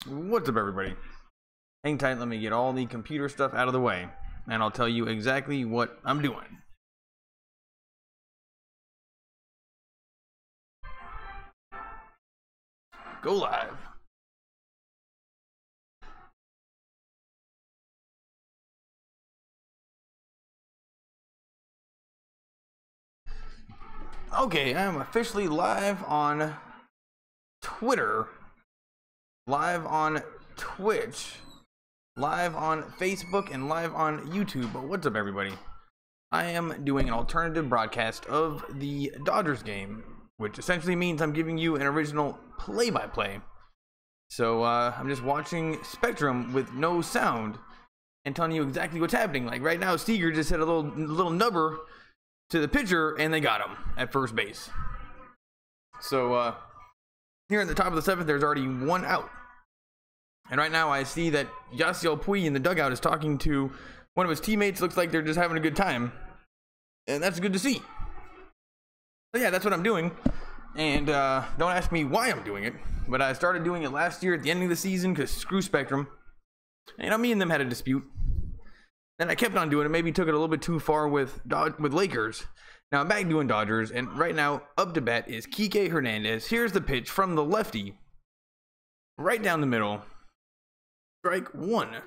What's up, everybody? Hang tight, let me get all the computer stuff out of the way, and I'll tell you exactly what I'm doing. Go live. Okay, I'm officially live on Twitter, live on Twitch, live on Facebook, and live on YouTube. But what's up, everybody? I am doing an alternative broadcast of the Dodgers game, which essentially means I'm giving you an original play-by-play. So I'm just watching Spectrum with no sound and telling you exactly what's happening. Like right now, Seager just hit a little nubber to the pitcher, and they got him at first base. So here in the top of the seventh, there's already one out. And right now I see that Yasiel Puig in the dugout is talking to one of his teammates. Looks like they're just having a good time. And that's good to see. So yeah, that's what I'm doing. And don't ask me why I'm doing it. But I started doing it last year at the ending of the season because screw Spectrum. And you know, me and them had a dispute. Then I kept on doing it. Maybe took it a little bit too far with Lakers. Now I'm back doing Dodgers. And right now, up to bat is Kike Hernandez. Here's the pitch from the lefty. Right down the middle. Strike one.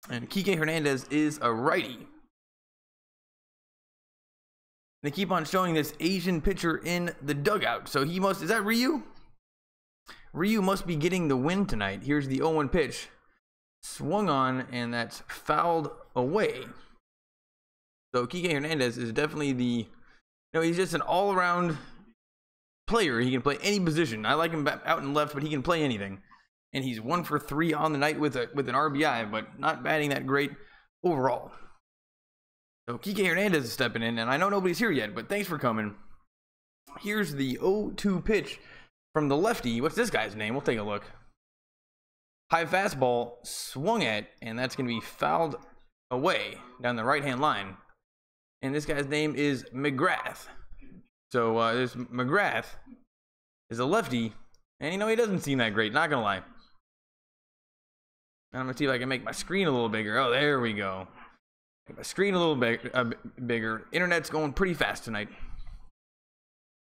And Kike Hernandez is a righty. They keep on showing this Asian pitcher in the dugout. So he must, is that Ryu? Ryu must be getting the win tonight. Here's the 0-1 pitch. Swung on, and that's fouled away. So Kike Hernandez is definitely he's just an all-around player. He can play any position. I like him out and left, but he can play anything. And he's 1 for 3 on the night with an RBI, but not batting that great overall. So Kike Hernandez is stepping in, and I know nobody's here yet, but thanks for coming. Here's the 0-2 pitch from the lefty. What's this guy's name? We'll take a look. High fastball swung at, and that's going to be fouled away down the right-hand line. And this guy's name is McGrath. So this McGrath is a lefty, and you know, he doesn't seem that great, not going to lie. I'm going to see if I can make my screen a little bigger. Oh, there we go. Make my screen a little bigger. Internet's going pretty fast tonight.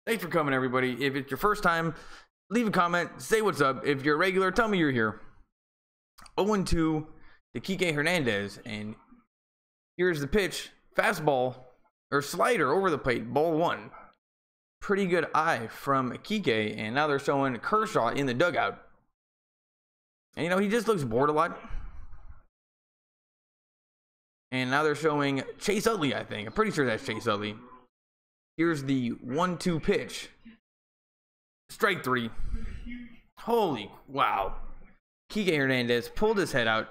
Thanks for coming, everybody. If it's your first time, leave a comment, say what's up. If you're a regular, tell me you're here. 0-2 to Kike Hernandez, and here's the pitch. Fastball, or slider over the plate, ball one. Pretty good eye from Kike, and now they're showing Kershaw in the dugout. And you know, he just looks bored a lot. And now they're showing Chase Utley, I think. I'm pretty sure that's Chase Utley. Here's the 1-2 pitch. Strike three. Holy wow. Kike Hernandez pulled his head out.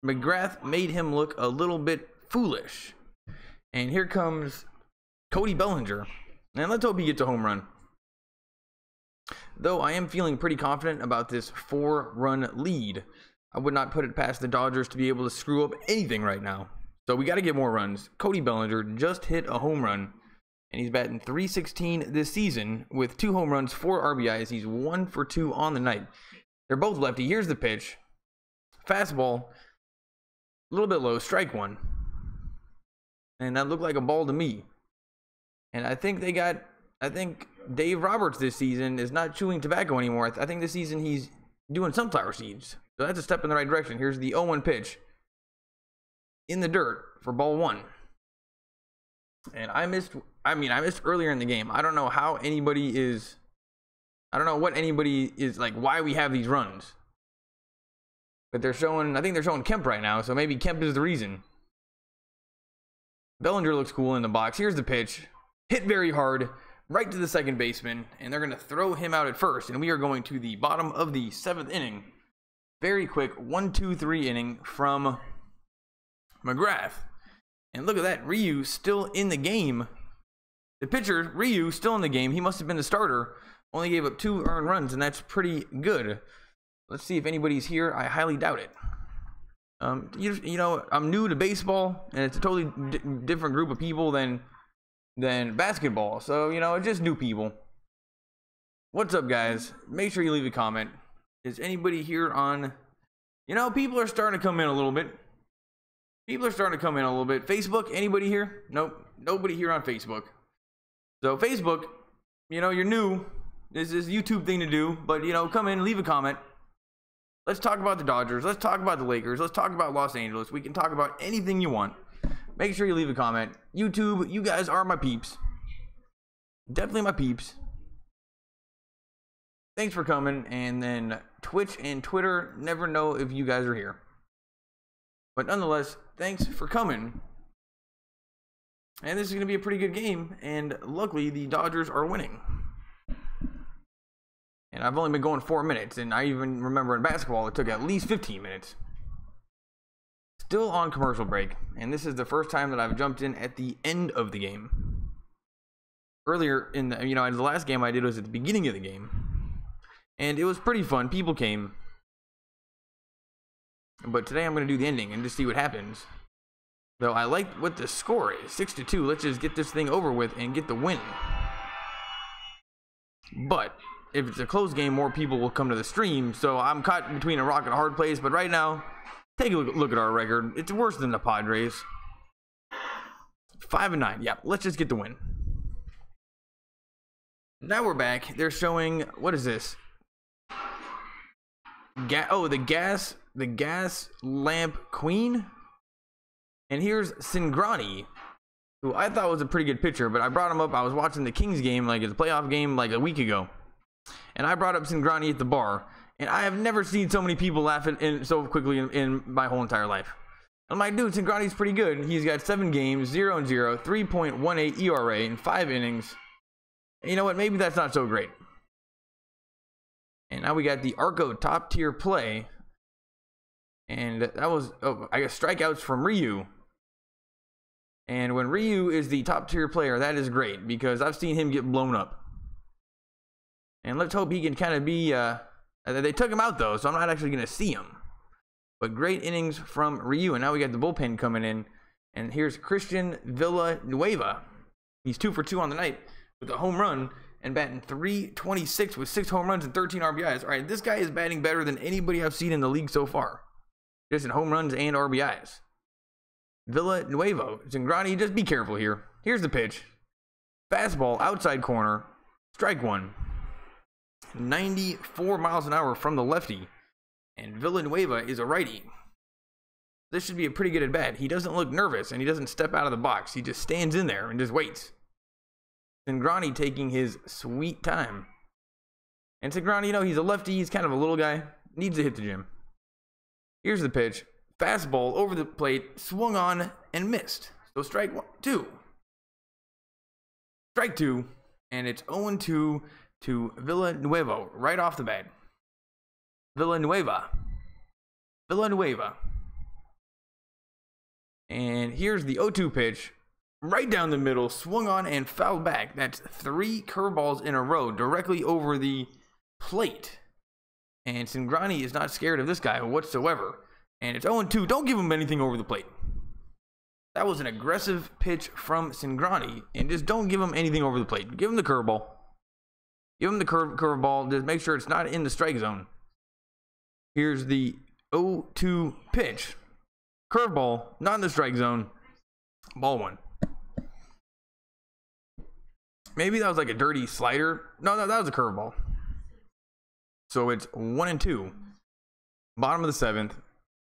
McGrath made him look a little bit foolish. And here comes Cody Bellinger. And let's hope he gets a home run. Though I am feeling pretty confident about this 4-run lead. I would not put it past the Dodgers to be able to screw up anything right now. So we got to get more runs. Cody Bellinger just hit a home run. And he's batting .316 this season with 2 home runs, 4 RBIs. He's 1 for 2 on the night. They're both lefty. Here's the pitch. Fastball. A little bit low. Strike one. And that looked like a ball to me. And I think Dave Roberts this season is not chewing tobacco anymore. I think this season he's doing sunflower seeds. So that's a step in the right direction. Here's the 0-1 pitch. In the dirt for ball one. And I missed earlier in the game. I don't know how anybody is, I don't know what anybody is like, why we have these runs. But they're showing, I think they're showing Kemp right now, so maybe Kemp is the reason. Bellinger looks cool in the box. Here's the pitch. Hit very hard, right to the second baseman, and they're going to throw him out at first. And we are going to the bottom of the 7th inning. Very quick 1-2-3 inning from McGrath. And look at that, Ryu still in the game. The pitcher, Ryu, still in the game. He must have been the starter. Only gave up 2 earned runs, and that's pretty good. Let's see if anybody's here. I highly doubt it. You know, I'm new to baseball, and it's a totally different group of people than basketball. So, you know, it's just new people. What's up, guys? Make sure you leave a comment. Is anybody here on, you know, people are starting to come in a little bit. People are starting to come in a little bit. Facebook, anybody here? Nope, nobody here on Facebook. So Facebook, you know, you're new. This is a YouTube thing to do, but you know, come in, leave a comment. Let's talk about the Dodgers. Let's talk about the Lakers. Let's talk about Los Angeles. We can talk about anything you want. Make sure you leave a comment. YouTube, you guys are my peeps. Definitely my peeps. Thanks for coming. And then Twitch and Twitter, never know if you guys are here. But nonetheless, thanks for coming. And this is going to be a pretty good game. And luckily, the Dodgers are winning. And I've only been going 4 minutes. And I even remember in basketball, it took at least 15 minutes. Still on commercial break. And this is the first time that I've jumped in at the end of the game. Earlier in the, you know, the last game I did was at the beginning of the game. And it was pretty fun. People came. But today I'm going to do the ending and just see what happens. Though I like what the score is. 6-2. Let's just get this thing over with and get the win. But if it's a close game, more people will come to the stream. So I'm caught between a rock and a hard place. But right now, take a look at our record. It's worse than the Padres. 5-9. Yeah, let's just get the win. Now we're back. They're showing, what is this? The gas lamp queen. And here's Cingrani, who I thought was a pretty good pitcher, but I brought him up. I was watching the Kings game, like it's a playoff game, like a week ago, and I brought up Cingrani at the bar, and I have never seen so many people laughing so quickly in my whole entire life. I'm like, dude, Cingrani's pretty good. He's got 7 games, 0-0, 3.18 ERA in 5 innings. And you know what? Maybe that's not so great. And now we got the Arco top tier play. And that was, I guess, strikeouts from Ryu. And when Ryu is the top tier player, that is great because I've seen him get blown up. And let's hope he can kind of be, they took him out though, so I'm not actually going to see him. But great innings from Ryu. And now we got the bullpen coming in. And here's Christian Villanueva. He's 2 for 2 on the night with a home run and batting .326 with 6 home runs and 13 RBIs. All right, this guy is batting better than anybody I've seen in the league so far. Just in home runs and RBIs. Villanueva. Cingrani, just be careful here. Here's the pitch. Fastball, outside corner. Strike one. 94 miles an hour from the lefty. And Villanueva is a righty. This should be a pretty good at bat. He doesn't look nervous and he doesn't step out of the box. He just stands in there and just waits. Cingrani taking his sweet time. And Cingrani, you know, he's a lefty. He's kind of a little guy. Needs to hit the gym. Here's the pitch. Fastball over the plate. Swung on and missed. So strike 2. Strike 2. And it's 0-2 to Villanueva right off the bat. Villanueva. And here's the 0-2 pitch. Right down the middle. Swung on and fouled back. That's 3 curveballs in a row directly over the plate. And Cingrani is not scared of this guy whatsoever. And it's 0-2. Don't give him anything over the plate. That was an aggressive pitch from Cingrani. And just don't give him anything over the plate. Give him the curveball. Give him the curveball. Just make sure it's not in the strike zone. Here's the 0-2 pitch. Curveball. Not in the strike zone. Ball 1. Maybe that was like a dirty slider. No, that was a curveball. So it's 1-2. Bottom of the 7th.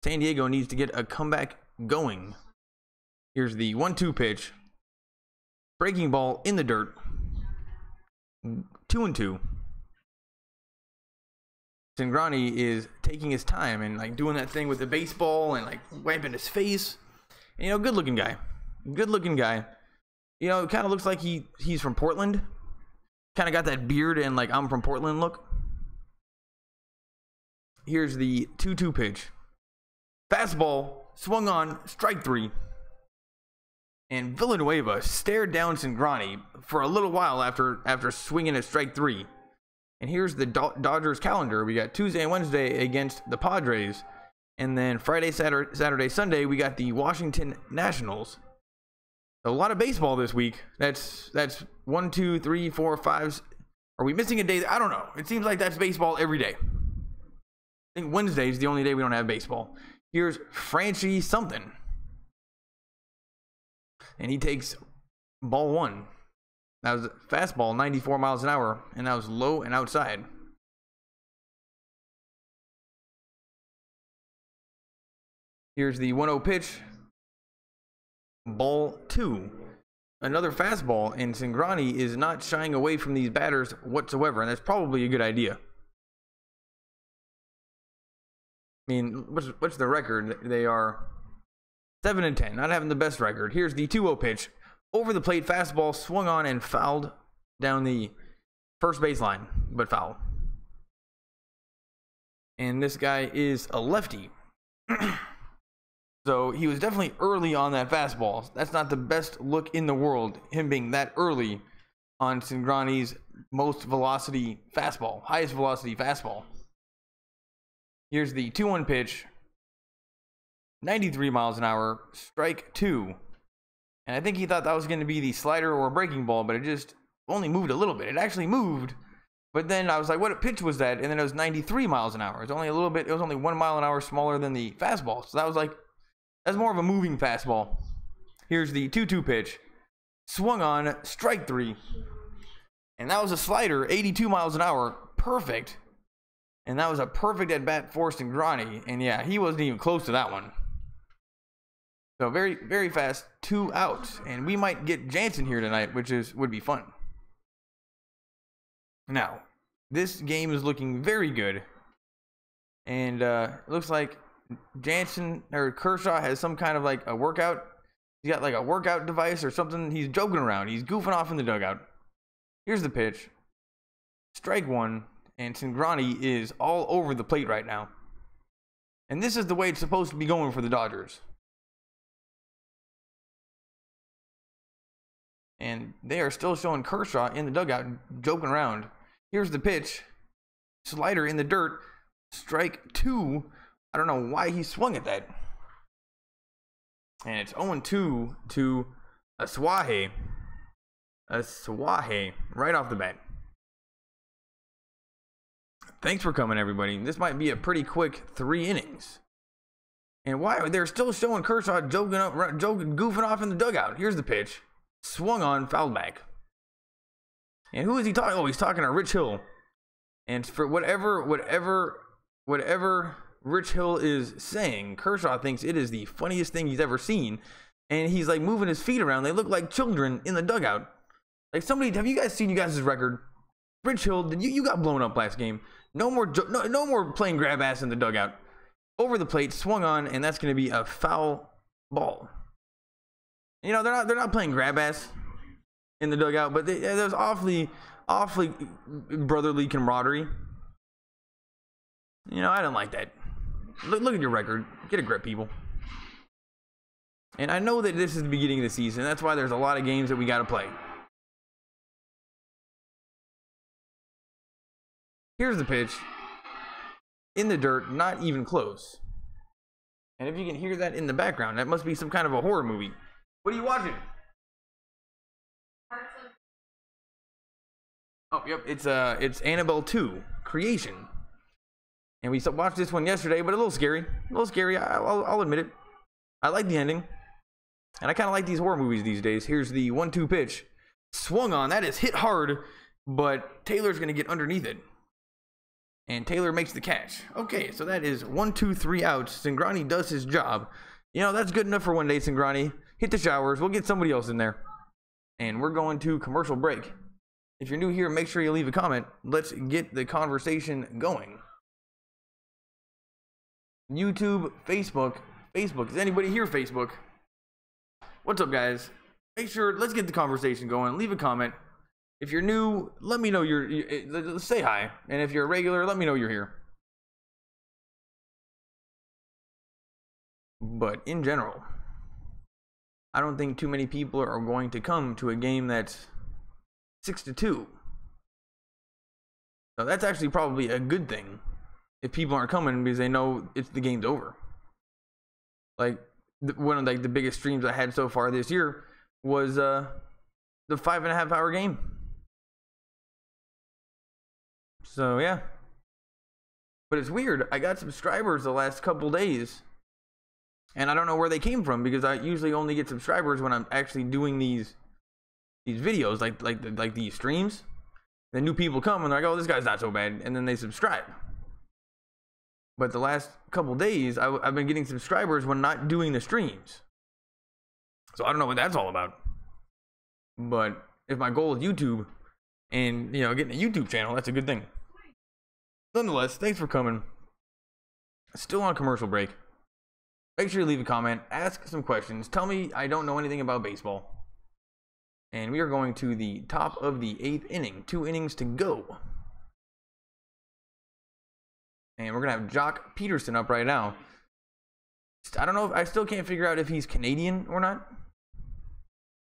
San Diego needs to get a comeback going. Here's the 1-2 pitch. Breaking ball in the dirt. 2-2. Cingrani is taking his time and like doing that thing with the baseball and like wiping his face. And, you know, good looking guy. Good looking guy. You know, it kind of looks like he's from Portland. Kind of got that beard and like I'm from Portland look. Here's the 2-2 pitch. Fastball, swung on, strike 3. And Villanueva stared down Cingrani for a little while after swinging at strike 3. And here's the Dodgers calendar. We got Tuesday and Wednesday against the Padres. And then Friday, Saturday, Sunday, we got the Washington Nationals. So a lot of baseball this week. That's 1, 2, 3, 4, 5. Are we missing a day? I don't know. It seems like that's baseball every day. I think Wednesday is the only day we don't have baseball. Here's Franchi something. And he takes ball 1. That was fastball, 94 miles an hour, and that was low and outside. Here's the 1-0 pitch. Ball 2. Another fastball, and Cingrani is not shying away from these batters whatsoever, and that's probably a good idea. I mean, what's the record? They are 7-10, not having the best record. Here's the 2-0 pitch. Over the plate, fastball swung on and fouled down the first baseline, but foul. And this guy is a lefty. So he was definitely early on that fastball. That's not the best look in the world, him being that early on Cingrani's most velocity fastball, highest velocity fastball. Here's the 2-1 pitch. 93 miles an hour, strike 2. And I think he thought that was going to be the slider or a breaking ball, but it just only moved a little bit. It actually moved, but then I was like, what pitch was that? And then it was 93 miles an hour. It's only a little bit, it was only 1 mile an hour smaller than the fastball. So that was like, that's more of a moving fastball. Here's the 2-2 pitch. Swung on, strike 3. And that was a slider, 82 miles an hour, perfect. And that was a perfect at bat for Cingrani. And yeah, he wasn't even close to that one. So very, very fast, 2 outs. And we might get Jansen here tonight, which would be fun. Now, this game is looking very good. And it looks like Jansen or Kershaw has some kind of like a workout. He's got like a workout device or something. He's joking around. He's goofing off in the dugout. Here's the pitch. Strike 1. And Cingrani is all over the plate right now. And this is the way it's supposed to be going for the Dodgers. And they are still showing Kershaw in the dugout joking around. Here's the pitch. Slider in the dirt. Strike 2. I don't know why he swung at that. And it's 0-2 to Aswahe. Aswahe right off the bat. Thanks for coming, everybody. This might be a pretty quick 3 innings. And why they're still showing Kershaw goofing off in the dugout. Here's the pitch. Swung on, fouled back. And who is he talking? Oh, he's talking to Rich Hill. And for whatever Rich Hill is saying, Kershaw thinks it is the funniest thing he's ever seen. And he's like moving his feet around. They look like children in the dugout. Like somebody, have you guys seen you guys' record? Rich Hill, you got blown up last game. No more playing grab ass in the dugout. Over the plate, swung on, and that's going to be a foul ball. You know, they're not playing grab ass in the dugout, but there's awfully brotherly camaraderie. You know, I don't like that. Look at your record. Get a grip, people. And I know that this is the beginning of the season. That's why there's a lot of games that we got to play. Here's the pitch. In the dirt, not even close. And if you can hear that in the background, that must be some kind of a horror movie. What are you watching? Oh, yep, it's Annabelle 2, Creation. And we watched this one yesterday, but a little scary. I'll admit it. I like the ending. And I kind of like these horror movies these days. Here's the 1-2 pitch. Swung on. That is hit hard, but Taylor's going to get underneath it. And Taylor makes the catch. Okay, so that is 1, 2, 3 outs. Cingrani does his job. You know, that's good enough for one day, Cingrani. Hit the showers. We'll get somebody else in there. And we're going to commercial break. If you're new here, make sure you leave a comment. Let's get the conversation going. YouTube, Facebook. Is anybody here, Facebook? What's up, guys? Make sure, let's get the conversation going. Leave a comment. If you're new, let me know say hi. And if you're a regular, let me know you're here. But in general, I don't think too many people are going to come to a game that's 6-2. So that's actually probably a good thing if people aren't coming because they know the game's over. Like one of the biggest streams I had so far this year was the 5.5 hour game. So yeah, But it's weird. I got subscribers the last couple days, and I don't know where they came from, because I usually only get subscribers when I'm actually doing these videos, like these streams. Then new people come and they're like, oh, this guy's not so bad, and then they subscribe. But the last couple days, I've been getting subscribers when not doing the streams. So I don't know what that's all about. But if my goal is YouTube and, you know, getting a YouTube channel, that's a good thing. Nonetheless, thanks for coming. Still on commercial break. Make sure you leave a comment, ask some questions, tell me I don't know anything about baseball. And we are going to the top of the 8th inning. 2 innings to go. And we're going to have Jock Peterson up right now. I don't know if I still can't figure out if he's Canadian or not.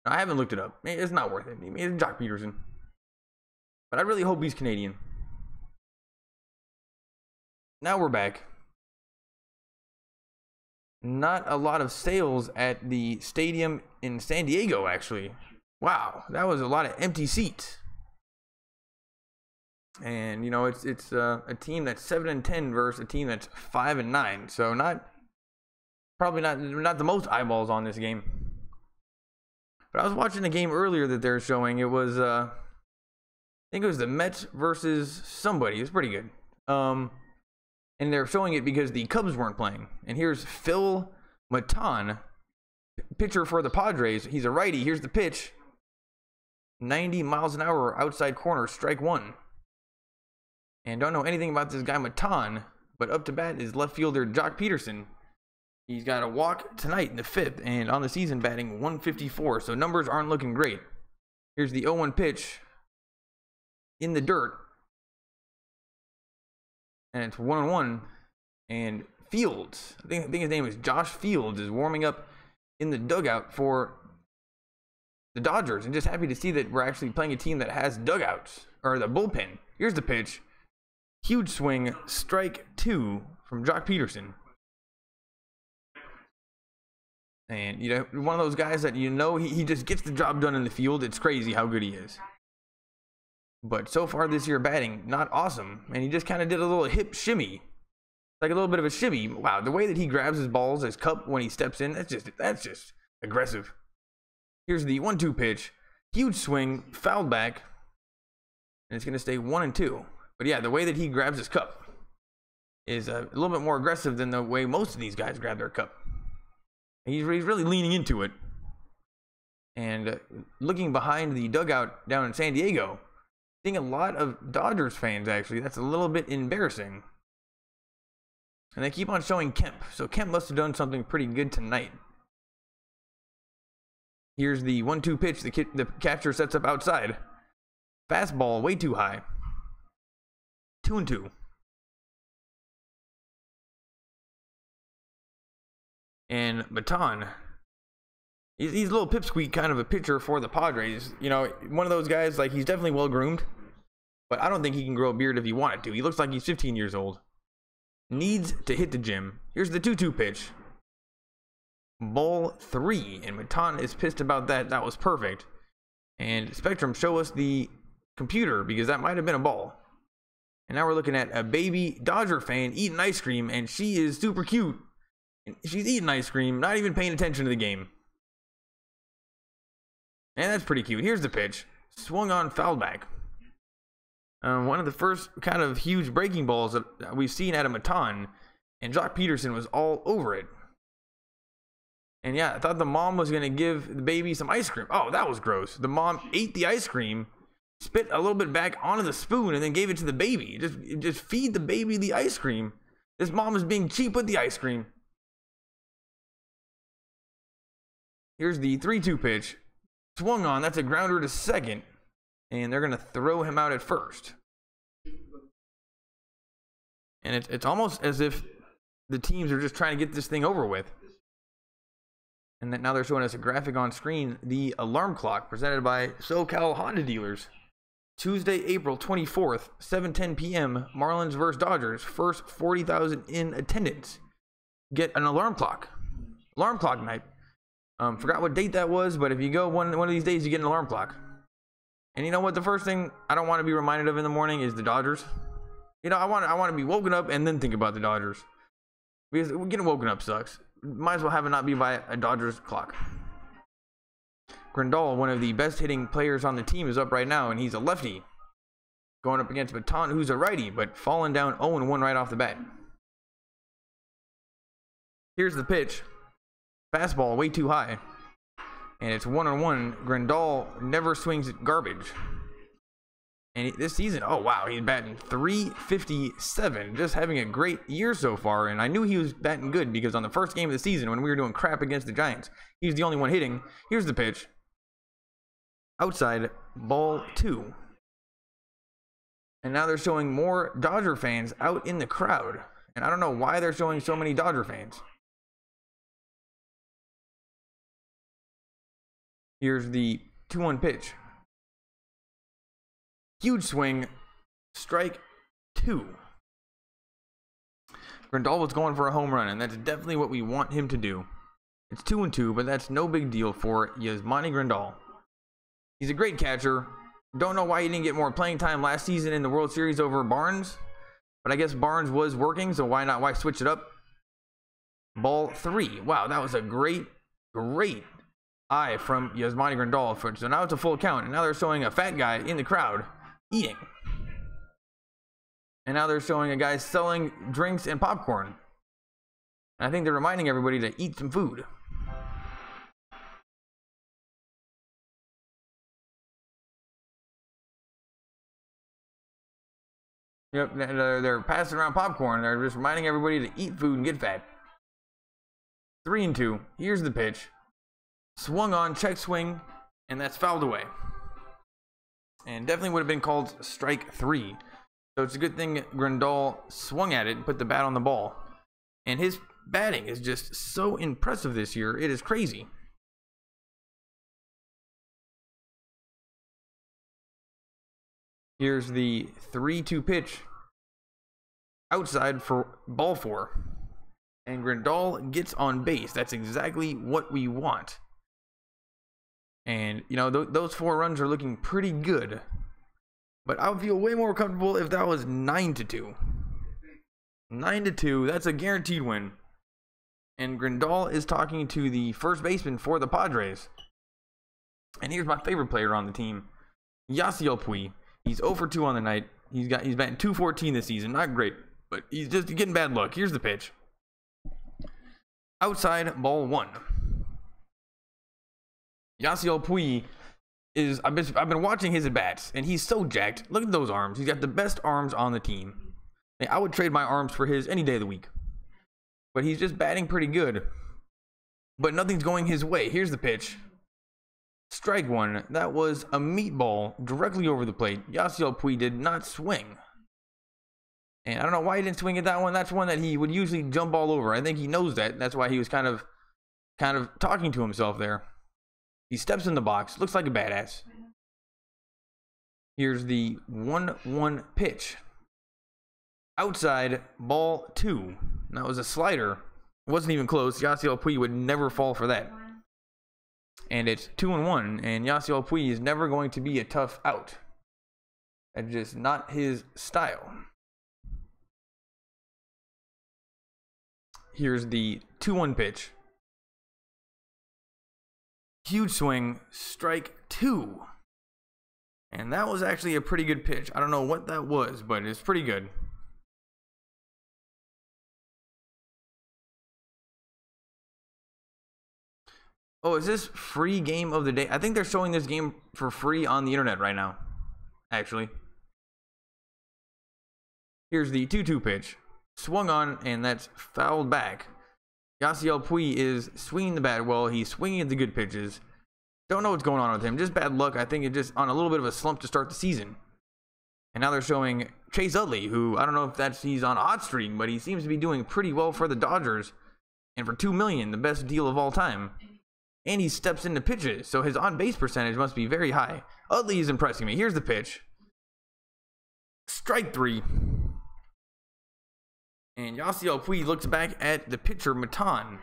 I haven't looked it up. It's not worth it. It's Jock Peterson. But I really hope he's Canadian. Now we're back. Not a lot of sales at the stadium in San Diego, actually. Wow, that was a lot of empty seats. And you know, it's a team that's 7-10 versus a team that's 5-9. So probably not the most eyeballs on this game. But I was watching a game earlier that they're showing. It was I think it was the Mets versus somebody. It was pretty good. And they're showing it because the Cubs weren't playing. And here's Phil Maton, pitcher for the Padres. He's a righty. Here's the pitch. 90 miles an hour outside corner, strike 1. And don't know anything about this guy Maton, but up to bat is left fielder Jock Peterson. He's got a walk tonight in the 5th, and on the season batting 154, so numbers aren't looking great. Here's the 0-1 pitch in the dirt. And it's 1-1. And Fields, I think his name is Josh Fields, is warming up in the dugout for the Dodgers. And just happy to see that we're actually playing a team that has dugouts, or the bullpen. Here's the pitch. Huge swing, strike 2 from Jock Peterson. And, you know, one of those guys that, you know, he just gets the job done in the field. It's crazy how good he is. But so far this year batting, not awesome. And he just kind of did a little hip shimmy. Like a little bit of a shimmy. Wow, the way that he grabs his balls, his cup when he steps in, that's just aggressive. Here's the 1-2 pitch. Huge swing, fouled back. And it's going to stay 1-2. But yeah, the way that he grabs his cup is a little bit more aggressive than the way most of these guys grab their cup. He's really leaning into it. And looking behind the dugout down in San Diego, seeing a lot of Dodgers fans, actually. That's a little bit embarrassing. And they keep on showing Kemp. So Kemp must have done something pretty good tonight. Here's the 1-2 pitch. The catcher sets up outside. Fastball way too high. 2-2. And Maton, he's a little pipsqueak kind of a pitcher for the Padres. You know, one of those guys, like, he's definitely well groomed, but I don't think he can grow a beard if he wanted to. He looks like he's 15 years old. Needs to hit the gym. Here's the 2-2 pitch. Ball 3, and Maton is pissed about that. That was perfect. And Spectrum, show us the computer, because that might have been a ball. And now we're looking at a baby Dodger fan eating ice cream, and she is super cute. She's eating ice cream, not even paying attention to the game. And that's pretty cute. Here's the pitch. Swung on, fouled back. One of the first kind of huge breaking balls that we've seen out of Maton. And Jock Peterson was all over it. And yeah, I thought the mom was going to give the baby some ice cream. Oh, that was gross. The mom ate the ice cream, spit a little bit back onto the spoon, and then gave it to the baby. Just feed the baby the ice cream. This mom is being cheap with the ice cream. Here's the 3-2 pitch. Swung on. That's a grounder to second. And they're going to throw him out at first. And it's almost as if the teams are just trying to get this thing over with. And then now they're showing us a graphic on screen. The alarm clock presented by SoCal Honda Dealers. Tuesday, April 24th, 7:10 p.m. Marlins versus Dodgers. First 40,000 in attendance. Get an alarm clock. Alarm clock night. Forgot what date that was, but if you go one of these days, you get an alarm clock. And you know what? The first thing I don't want to be reminded of in the morning is the Dodgers. You know, I want to be woken up and then think about the Dodgers. Because getting woken up sucks. Might as well have it not be by a Dodgers clock. Grandal, one of the best hitting players on the team, is up right now, and he's a lefty. Going up against Baton, who's a righty, but falling down 0-1 right off the bat. Here's the pitch. Fastball way too high. And it's 1-1. Grandal never swings at garbage. And this season, oh wow, he's batting .357. Just having a great year so far. And I knew he was batting good because on the first game of the season, when we were doing crap against the Giants, he was the only one hitting. Here's the pitch. Outside, ball 2. And now they're showing more Dodger fans out in the crowd. And I don't know why they're showing so many Dodger fans. Here's the 2-1 pitch. Huge swing. Strike 2. Grandal was going for a home run, and that's definitely what we want him to do. It's 2-2, but that's no big deal for Yasmani Grandal. He's a great catcher. Don't know why he didn't get more playing time last season in the World Series over Barnes. But I guess Barnes was working, so why not? Why switch it up? Ball 3. Wow, that was a great eye from Yasmani Grandal. So now it's a full count. And now they're showing a fat guy in the crowd eating. And now they're showing a guy selling drinks and popcorn. And I think they're reminding everybody to eat some food. Yep, they're passing around popcorn. They're just reminding everybody to eat food and get fat. 3-2. Here's the pitch. Swung on, check swing, and that's fouled away. And definitely would have been called strike 3. So it's a good thing Grandal swung at it and put the bat on the ball. And his batting is just so impressive this year. It is crazy. Here's the 3-2 pitch. Outside for ball 4. And Grandal gets on base. That's exactly what we want. And, you know, those 4 runs are looking pretty good. But I would feel way more comfortable if that was 9-2. 9-2, that's a guaranteed win. And Grandal is talking to the first baseman for the Padres. And here's my favorite player on the team, Yasiel Puig. He's 0-for-2 on the night. He's batting .214 this season. Not great, but he's just getting bad luck. Here's the pitch. Outside, ball 1. Yasiel Puig is, I've been watching his at-bats, and he's so jacked. Look at those arms. He's got the best arms on the team. I would trade my arms for his any day of the week. But he's just batting pretty good. But nothing's going his way. Here's the pitch. Strike 1. That was a meatball directly over the plate. Yasiel Puig did not swing. And I don't know why he didn't swing at that one. That's one that he would usually jump all over. I think he knows that. That's why he was kind of talking to himself there. He steps in the box. Looks like a badass. Here's the 1-1 pitch. Outside, ball 2. That was a slider. It wasn't even close. Yasiel Puig would never fall for that. And it's 2-1. And Yasiel Puig is never going to be a tough out. That's just not his style. Here's the 2-1 pitch. Huge swing, strike 2. And that was actually a pretty good pitch. I don't know what that was, but it's pretty good. Oh, is this free game of the day? I think they're showing this game for free on the internet right now, actually. Here's the 2-2 pitch. Swung on, and that's fouled back. Yasiel Puig is swinging the bat well. He's swinging at the good pitches. Don't know what's going on with him. Just bad luck. I think it's just on a little bit of a slump to start the season. And now they're showing Chase Utley, who I don't know if he's on a hot streak, but he seems to be doing pretty well for the Dodgers. And for $2 million, the best deal of all time. And he steps into pitches, so his on-base percentage must be very high. Utley is impressing me. Here's the pitch. Strike 3. And Yasiel Puig looks back at the pitcher, Matan,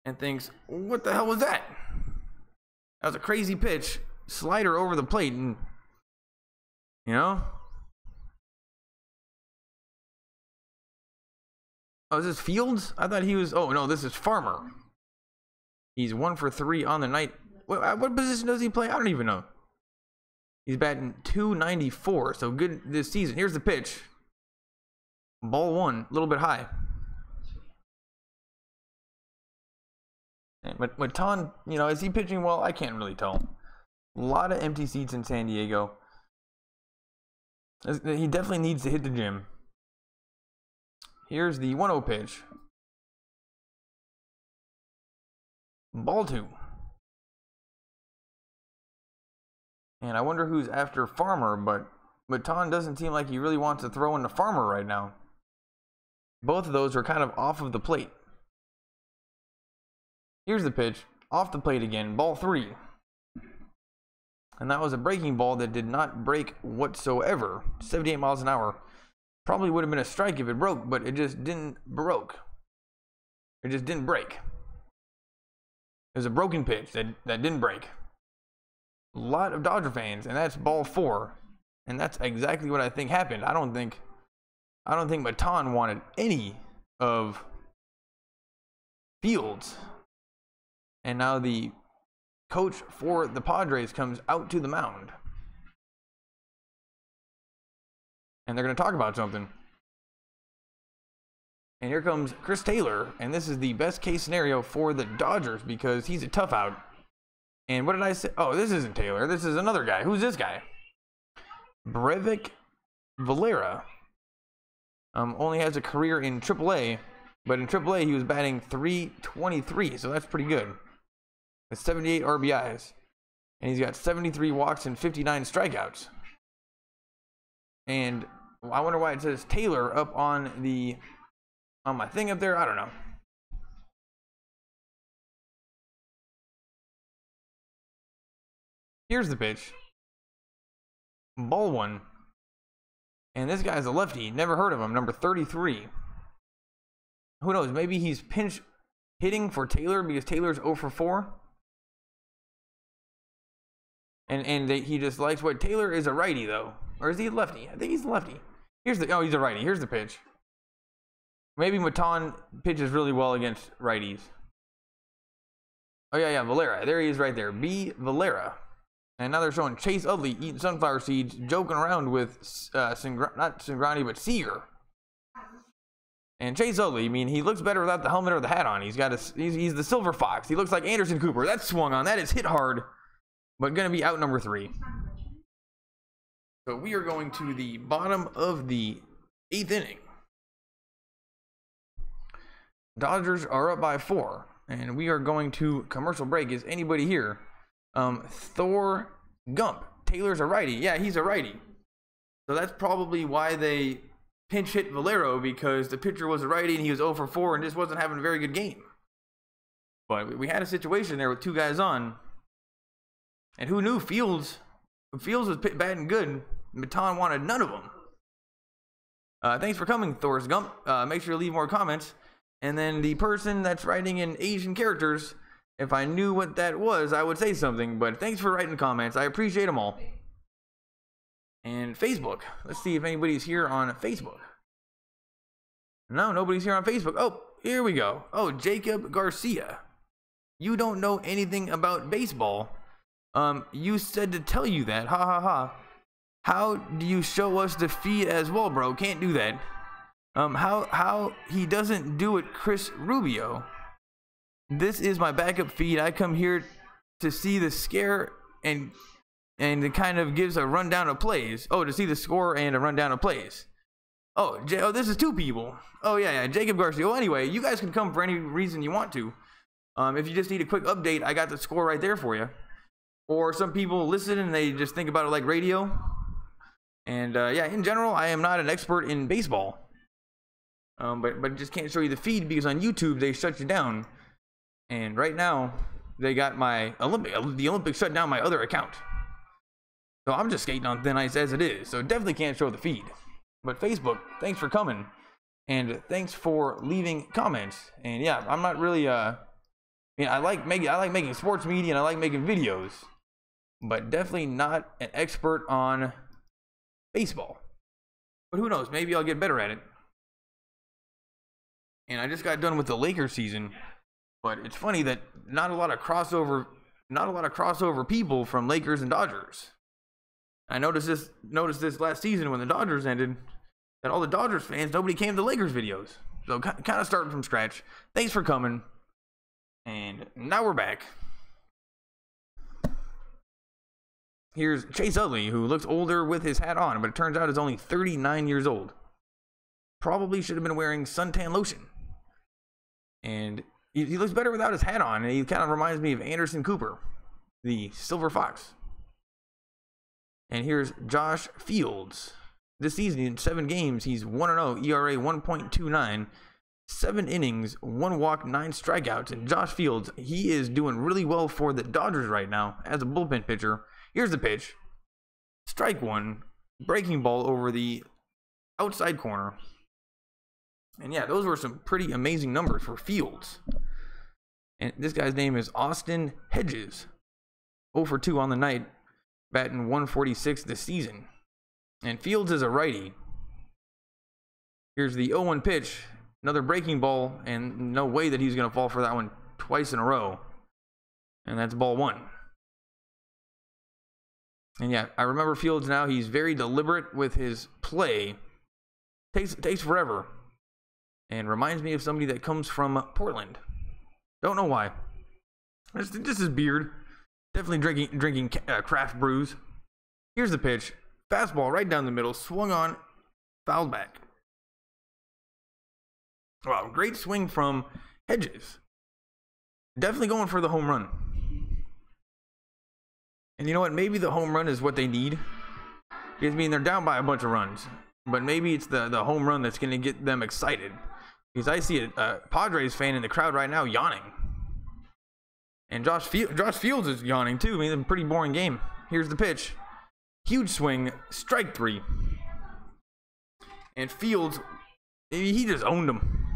and thinks, what the hell was that? That was a crazy pitch. Slider over the plate, and, you know, Oh, is this Fields? I thought he was. Oh no, this is Farmer. He's 1 for 3 on the night. What position does he play? I don't even know. He's batting .294, so good this season. Here's the pitch. Ball 1, a little bit high. But Maton, you know, is he pitching well? I can't really tell. A lot of empty seats in San Diego. He definitely needs to hit the gym. Here's the 1-0 pitch. Ball 2. And I wonder who's after Farmer, but Maton doesn't seem like he really wants to throw into Farmer right now. Both of those are kind of off of the plate. Here's the pitch. Off the plate again. Ball 3. And that was a breaking ball that did not break whatsoever. 78 miles an hour. Probably would have been a strike if it broke, but it just didn't broke. It just didn't break. It was a broken pitch that didn't break. A lot of Dodger fans, and that's ball 4. And that's exactly what I think happened. I don't think Maton wanted any of Fields. And now the coach for the Padres comes out to the mound. And they're going to talk about something. And here comes Chris Taylor. And this is the best case scenario for the Dodgers because he's a tough out. And what did I say? Oh, this isn't Taylor. This is another guy. Who's this guy? Brevik Valera. Only has a career in AAA. But in AAA, he was batting .323. So that's pretty good. With 78 RBIs. And he's got 73 walks and 59 strikeouts. And I wonder why it says Taylor up on my thing up there. I don't know. Here's the pitch. Ball 1. And this guy's a lefty. Never heard of him. Number 33. Who knows? Maybe he's pinch hitting for Taylor because Taylor's 0 for 4. And he just likes what Taylor is a righty though. Or is he a lefty? I think he's a lefty. He's a righty. Here's the pitch. Maybe Maton pitches really well against righties. Oh yeah, Valera. There he is right there. B. Valera. And now they're showing Chase Utley eating sunflower seeds, joking around with not Cingrani, but Seager. And Chase Utley, I mean, he looks better without the helmet or the hat on. He's the silver fox. He looks like Anderson Cooper. That's swung on. That is hit hard, but gonna be out number 3. So we are going to the bottom of the 8th inning. Dodgers are up by 4, and we are going to commercial break. Is anybody here? Thor Gump. Taylor's a righty. Yeah, he's a righty. So that's probably why they pinch hit Valero, because the pitcher was a righty and he was 0 for 4 and just wasn't having a very good game. But we had a situation there with 2 guys on. And who knew Fields was batting good. Maton wanted none of them. Thanks for coming, Thor's Gump. Make sure to leave more comments. And then the person that's writing in Asian characters, if I knew what that was, I would say something. But thanks for writing comments. I appreciate them all. And Facebook. Let's see if anybody's here on Facebook. No, nobody's here on Facebook. Oh, here we go. Oh, Jacob Garcia. You don't know anything about baseball. You said to tell you that. Ha ha ha. How do you show us the feed as well, bro? Can't do that. How he doesn't do it, Chris Rubio. This is my backup feed. I come here to see the scare and it kind of gives a rundown of plays. Oh, to see the score and a rundown of plays. Oh, this is 2 people. Oh yeah, Jacob Garcia. Well, anyway, you guys can come for any reason you want to. If you just need a quick update, I got the score right there for you. Or some people listen and they just think about it like radio. And yeah, in general, I am not an expert in baseball. But just can't show you the feed because on YouTube they shut you down. And right now they got the Olympics shut down my other account. So I'm just skating on thin ice as it is. So definitely can't show the feed. But Facebook, thanks for coming. And thanks for leaving comments. And yeah, I'm not really I like making sports media and I like making videos. But definitely not an expert on baseball. But who knows, maybe I'll get better at it. And I just got done with the Lakers season, but it's funny that not a lot of crossover people from Lakers and Dodgers. I noticed this last season when the Dodgers ended, that all the Dodgers fans, nobody came to Lakers videos. So kind of starting from scratch. Thanks for coming. And now we're back. Here's Chase Utley, who looks older with his hat on, but it turns out is only 39 years old. Probably should have been wearing suntan lotion. And he looks better without his hat on, and he kind of reminds me of Anderson Cooper, the Silver Fox. And here's Josh Fields. This season, in 7 games, he's 1-0, ERA 1.29, 7 innings, 1 walk, 9 strikeouts. And Josh Fields, he is doing really well for the Dodgers right now as a bullpen pitcher. Here's the pitch. Strike 1, breaking ball over the outside corner. And yeah, those were some pretty amazing numbers for Fields. And this guy's name is Austin Hedges. 0 for 2 on the night, batting 146 this season. And Fields is a righty. Here's the 0-1 pitch. Another breaking ball, and no way that he's going to fall for that one twice in a row. And that's ball 1. And yeah, I remember Fields now. He's very deliberate with his play. Takes forever. And reminds me of somebody that comes from Portland. Don't know why. Just his beard. Definitely drinking craft brews. Here's the pitch. Fastball right down the middle. Swung on. Fouled back. Wow, great swing from Hedges. Definitely going for the home run. And you know what? Maybe the home run is what they need. Because, I mean, they're down by a bunch of runs. But maybe it's the home run that's going to get them excited. Because I see a Padres fan in the crowd right now yawning. And Josh Fields is yawning too. I mean, it's a pretty boring game. Here's the pitch. Huge swing. Strike 3. And Fields, he just owned him.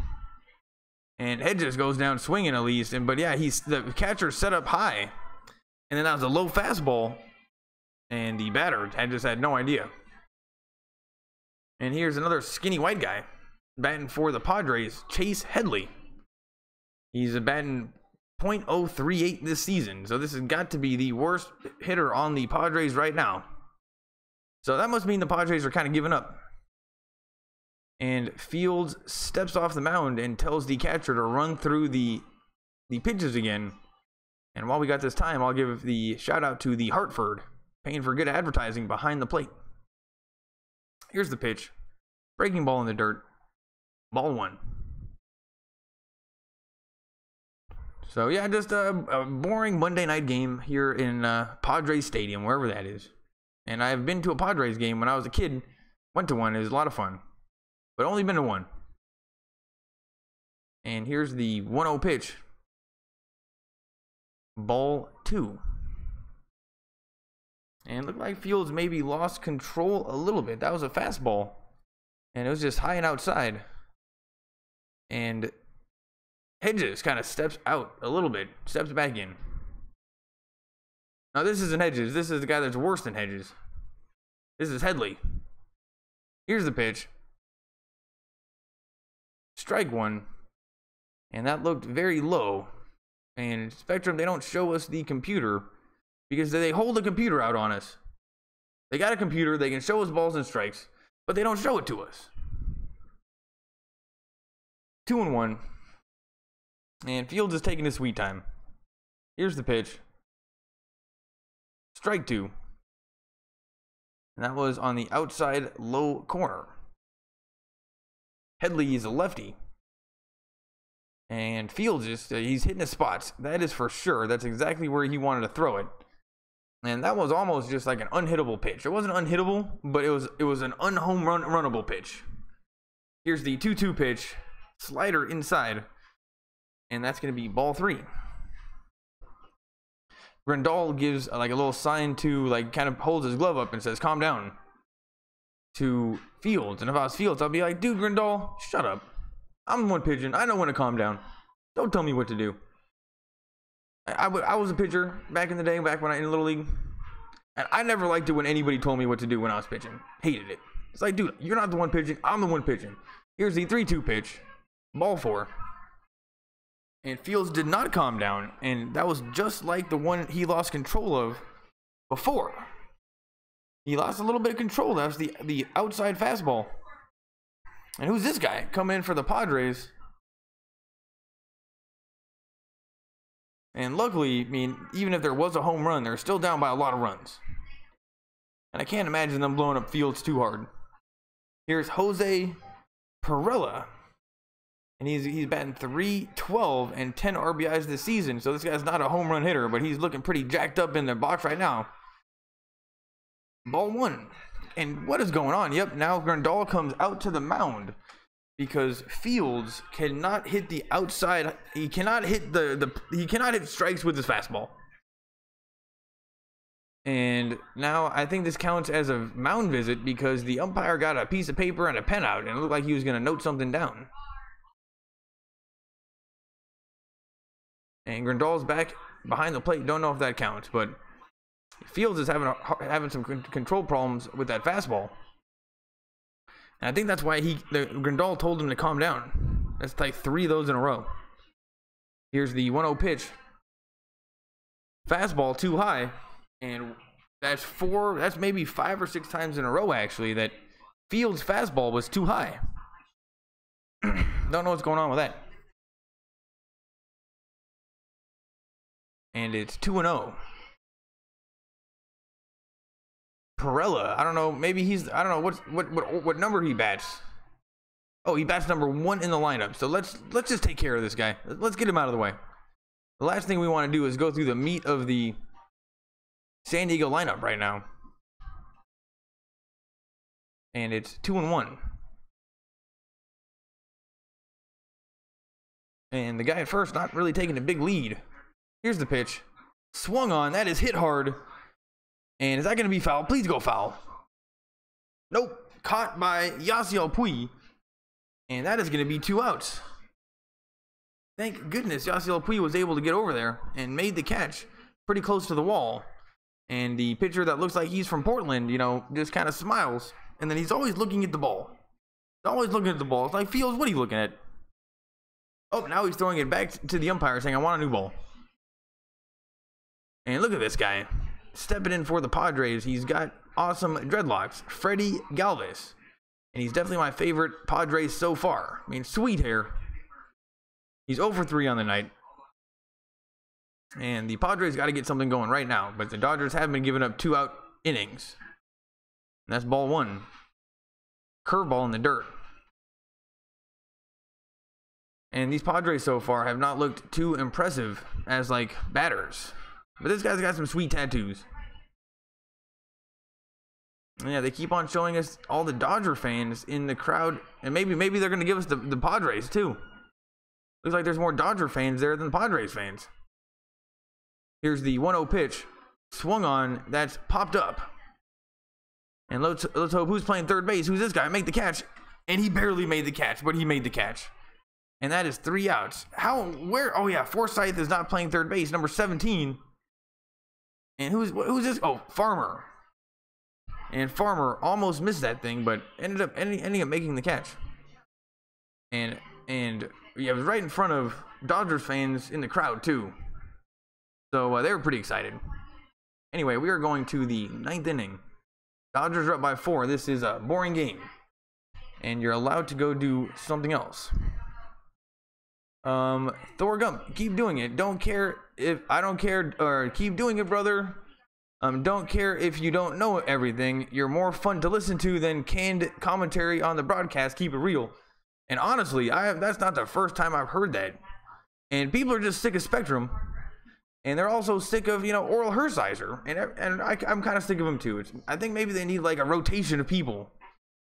And Hedges goes down swinging at least. But yeah, the catcher set up high. And then that was a low fastball. And the batter just had no idea. And here's another skinny white guy batting for the Padres, Chase Headley. He's batting .038 this season. So this has got to be the worst hitter on the Padres right now. So that must mean the Padres are kind of giving up. And Fields steps off the mound and tells the catcher to run through the pitches again. And while we got this time, I'll give the shout out to the Hartford, paying for good advertising behind the plate. Here's the pitch. Breaking ball in the dirt. Ball 1. So yeah, just a boring Monday night game here in Padres Stadium, wherever that is. And I've been to a Padres game when I was a kid. Went to one. It was a lot of fun. But only been to one. And here's the 1-0 pitch. Ball 2. And it looked like Fields maybe lost control a little bit. That was a fastball. And it was just high and outside. And Hedges kind of steps out a little bit. Steps back in. Now this isn't Hedges. This is the guy that's worse than Hedges. This is Headley. Here's the pitch. Strike 1. And that looked very low. And Spectrum, they don't show us the computer because they hold the computer out on us. They got a computer. They can show us balls and strikes, but they don't show it to us. 2-1. And Fields is taking his sweet time. Here's the pitch. Strike 2. And that was on the outside low corner. Headley is a lefty. And Fields he's hitting his spots. That is for sure. That's exactly where he wanted to throw it. And that was almost just like an unhittable pitch. It wasn't unhittable, but it was an unhome runnable pitch. Here's the 2-2 pitch. Slider inside. And that's going to be ball 3. Grandal gives like a little sign to, like, kind of holds his glove up and says, calm down, to Fields. And if I was Fields, I'd be like, dude, Grandal, shut up. I'm the one pitching. I know when to calm down. Don't tell me what to do. I was a pitcher back in the day, back when I in Little League. And I never liked it when anybody told me what to do when I was pitching. Hated it. It's like, dude, you're not the one pitching. I'm the one pitching. Here's the 3-2 pitch. ball 4. And Fields did not calm down, and that was just like the one he lost control of before. He lost a little bit of control. That was the outside fastball. And who's this guy coming in for the Padres? And luckily, I mean, even if there was a home run, they're still down by a lot of runs. And I can't imagine them blowing up Fields too hard. Here's Jose Perella. And he's batting .312 and 10 RBIs this season. So this guy's not a home run hitter, but he's looking pretty jacked up in the box right now. Ball 1. And what is going on? Yep, now Grandal comes out to the mound because Fields cannot hit the outside. He cannot hit he cannot hit strikes with his fastball. And now I think this counts as a mound visit because the umpire got a piece of paper and a pen out and it looked like he was going to note something down. And Grandal's back behind the plate. Don't know if that counts, but Fields is having some control problems with that fastball. And I think that's why Grandal told him to calm down. That's like 3 of those in a row. Here's the 1-0 pitch. Fastball too high. And that's maybe 5 or 6 times in a row actually that Fields' fastball was too high. Don't know what's going on with that. And it's 2-0. Perella, I don't know, maybe I don't know what number he bats. Oh, he bats number 1 in the lineup. So let's just take care of this guy. Let's get him out of the way. The last thing we want to do is go through the meat of the San Diego lineup right now. And it's 2-1. And the guy at first not really taking a big lead. Here's the pitch. Swung on. That is hit hard. And is that going to be foul? Please go foul. Nope. Caught by Yasiel Puig. And that is going to be 2 outs. Thank goodness Yasiel Puig was able to get over there and made the catch pretty close to the wall. And the pitcher that looks like he's from Portland, you know, just kind of smiles. And then he's always looking at the ball. He's always looking at the ball. It's like, Fields, what are you looking at? Oh, now he's throwing it back to the umpire saying, I want a new ball. And look at this guy. Stepping in for the Padres. He's got awesome dreadlocks. Freddie Galvis. And he's definitely my favorite Padres so far. I mean, sweet hair. He's 0 for 3 on the night. And the Padres got to get something going right now. But the Dodgers have been giving up 2-out innings. And that's ball 1. Curveball in the dirt. And these Padres so far have not looked too impressive as, like, batters. But this guy's got some sweet tattoos. And yeah, they keep on showing us all the Dodger fans in the crowd. And maybe they're going to give us the Padres, too. Looks like there's more Dodger fans there than Padres fans. Here's the 1-0 pitch. Swung on. That's popped up. And let's hope who's playing third base. Who's this guy? Make the catch. And he barely made the catch, but he made the catch. And that is 3 outs. Where? Oh, yeah. Forsythe is not playing third base. Number 17. And who's this? Oh, Farmer. And Farmer almost missed that thing, but ended up making the catch. And yeah, it was right in front of Dodgers fans in the crowd too. So they were pretty excited. Anyway, we are going to the 9th inning. Dodgers are up by 4. This is a boring game, and you're allowed to go do something else. Thor Gump, keep doing it. Don't care if I don't care, or keep doing it, brother. Don't care if you don't know everything. You're more fun to listen to than canned commentary on the broadcast. Keep it real. And honestly, that's not the first time I've heard that. And people are just sick of Spectrum, and they're also sick of, you know, Oral Hershiser, and I'm kind of sick of him too. I think maybe they need like a rotation of people.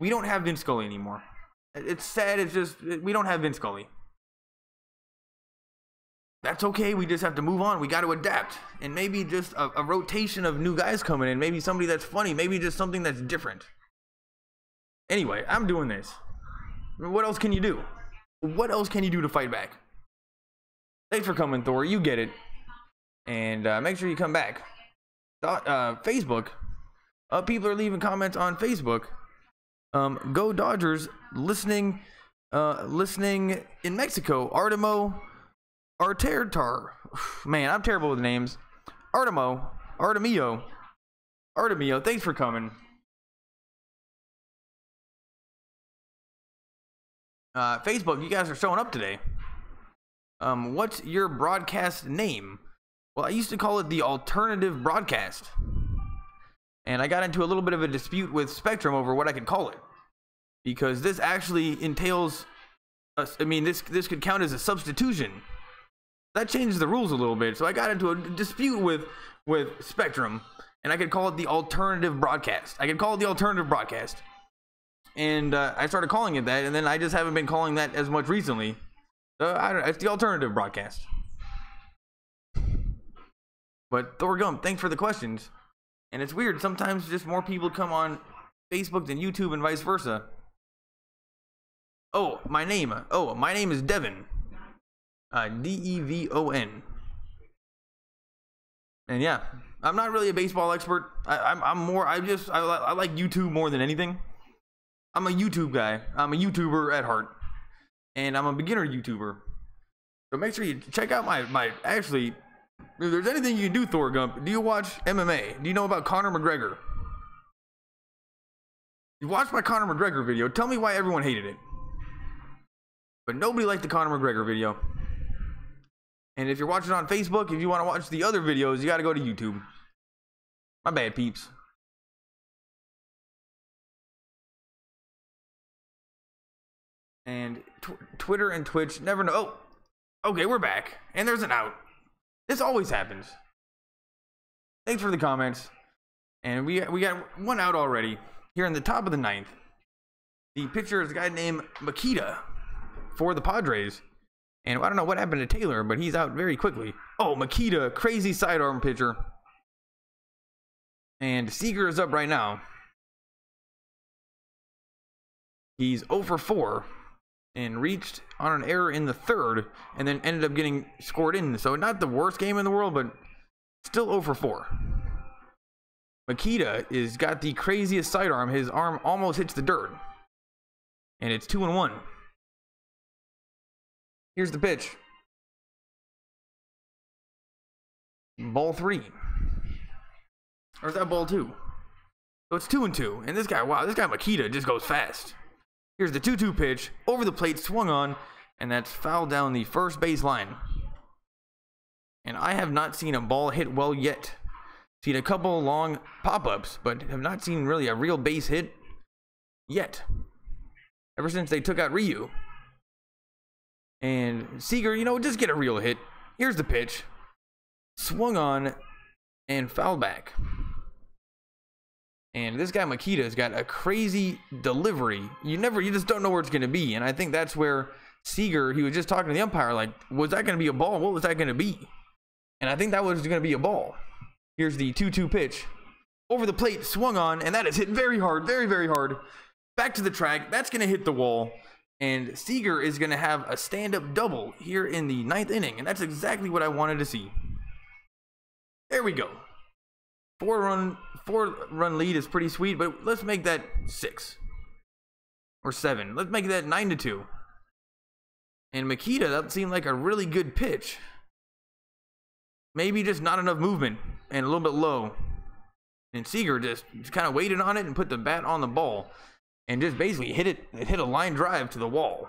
We don't have Vince Scully anymore. It's sad. It's just we don't have Vince Scully. That's okay. We just have to move on. We got to adapt. And maybe just a rotation of new guys coming in. Maybe somebody that's funny. Maybe just something that's different. Anyway, I'm doing this. What else can you do? What else can you do to fight back? Thanks for coming, Thor. You get it. And make sure you come back. Facebook. People are leaving comments on Facebook. Go Dodgers. Listening Listening in Mexico, Artemo Artertar. Man, I'm terrible with names. Artemio. Thanks for coming. Facebook, you guys are showing up today. What's your broadcast name? Well, I used to call it the alternative broadcast. And I got into a little bit of a dispute with Spectrum over what I could call it. Because this actually entails, this could count as a substitution. That changes the rules a little bit. So I got into a dispute with Spectrum. And I could call it the alternative broadcast. And I started calling it that, and then I just haven't been calling that as much recently. It's the alternative broadcast. But Thor Gump, thanks for the questions. And it's weird, sometimes just more people come on Facebook than YouTube and vice versa. Oh, my name is Devon. Devon. And yeah, I'm not really a baseball expert. I like YouTube more than anything. I'm a YouTube guy. I'm a YouTuber at heart. And I'm a beginner YouTuber. So make sure you check out my actually, if there's anything you can do, Thor Gump, do you watch MMA? Do you know about Conor McGregor? You watched my Conor McGregor video. Tell me why everyone hated it. But nobody liked the Conor McGregor video. And if you're watching on Facebook, if you want to watch the other videos, you got to go to YouTube. My bad, peeps. And Twitter and Twitch never know. Oh, okay, we're back. And there's an out. This always happens. Thanks for the comments. And we got one out already. Here in the top of the ninth. The pitcher is a guy named Makita for the Padres. And I don't know what happened to Taylor, but he's out very quickly. Oh, Makita, crazy sidearm pitcher. And Seager is up right now. He's 0 for 4. And reached on an error in the third, and then ended up getting scored in. So not the worst game in the world, but still 0 for 4. Makita is got the craziest sidearm. His arm almost hits the dirt. And it's 2-1. Here's the pitch. Ball 3. Or is that ball 2? So it's 2-2. And this guy, wow, this guy Makita just goes fast. Here's the 2-2 pitch, over the plate, swung on, and that's fouled down the first base line. And I have not seen a ball hit well yet. Seen a couple long pop-ups, but have not seen really a real base hit yet. Ever since they took out Ryu. And Seager, just get a real hit. Here's the pitch. Swung on and fouled back. And this guy Makita's got a crazy delivery. You just don't know where it's going to be. And I think that's where Seager, he was just talking to the umpire, like, was that going to be a ball? What was that going to be? And I think that was going to be a ball. Here's the 2-2 pitch. Over the plate, swung on, and that is hit very hard, very, very hard. Back to the track. That's going to hit the wall. And Seager is going to have a stand-up double here in the 9th inning. And that's exactly what I wanted to see. There we go. Four-run lead is pretty sweet, but let's make that 6 or 7. Let's make that 9-2. And Makita, that seemed like a really good pitch. Maybe just not enough movement and a little bit low. And Seager just kind of waited on it and put the bat on the ball and just basically hit a line drive to the wall.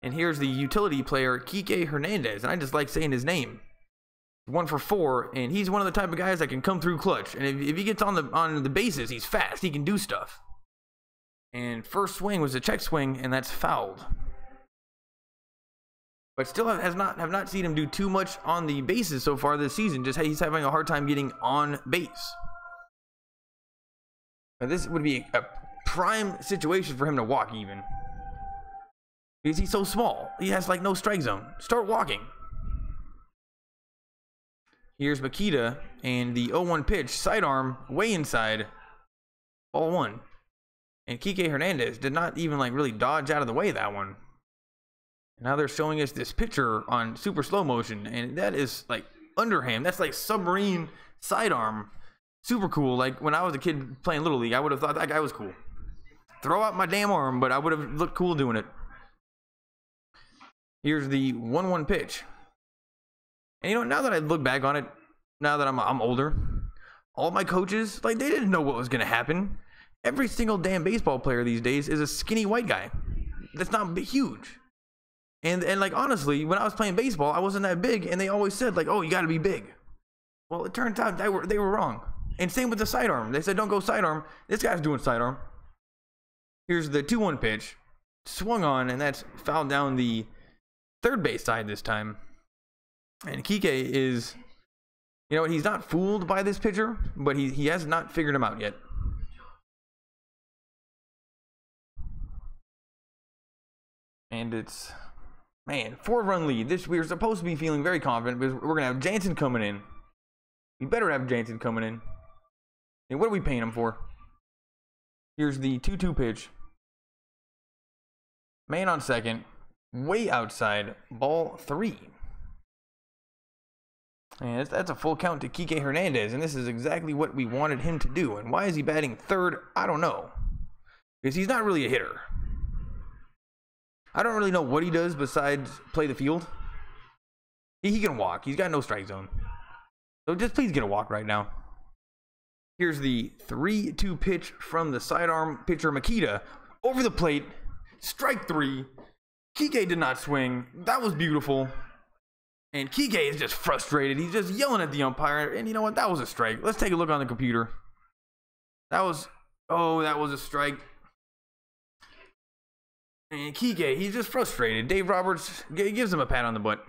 And here's the utility player Kike Hernandez, and I just like saying his name. 1 for 4, and he's one of the type of guys that can come through clutch. And if he gets on the bases, he's fast. He can do stuff. And first swing was a check swing, and that's fouled. But still have not seen him do too much on the bases so far this season. Just he's having a hard time getting on base. But this would be a prime situation for him to walk even. Because he's so small. He has like no strike zone. Start walking. Here's Makita and the 0-1 pitch, sidearm, way inside, ball 1. And Kike Hernandez did not even really dodge out of the way of that one. Now they're showing us this picture on super slow motion, and that is like underhand. That's like submarine sidearm. Super cool. Like when I was a kid playing Little League, I would have thought that guy was cool. throw out my damn arm, but I would have looked cool doing it. Here's the 1-1 pitch. And you know, now that I look back on it, now that I'm older, all my coaches, like, they didn't know what was going to happen. Every single damn baseball player these days is a skinny white guy that's not huge. And like, honestly, when I was playing baseball, I wasn't that big, and they always said, like, oh, you got to be big. Well, it turns out they were wrong. And same with the sidearm. They said, don't go sidearm. This guy's doing sidearm. Here's the 2-1 pitch. Swung on, and that's fouled down the third base side this time. And Kike is, you know, he's not fooled by this pitcher, but he has not figured him out yet. And it's, man, 4-run lead. We were supposed to be feeling very confident because we're going to have Jansen coming in. We better have Jansen coming in. And what are we paying him for? Here's the 2-2 pitch. Man on second. Way outside. Ball 3. And that's a full count to Kike Hernandez. And this is exactly what we wanted him to do. And why is he batting third? I don't know. Because he's not really a hitter. I don't really know what he does besides play the field. He can walk. He's got no strike zone. So just please get a walk right now. Here's the 3-2 pitch from the sidearm pitcher Makita. Over the plate. Strike 3. Kike did not swing. That was beautiful. And Kike is just frustrated. He's just yelling at the umpire. And you know what? That was a strike. Let's take a look on the computer. That was a strike. And Kike, he's just frustrated. Dave Roberts gives him a pat on the butt.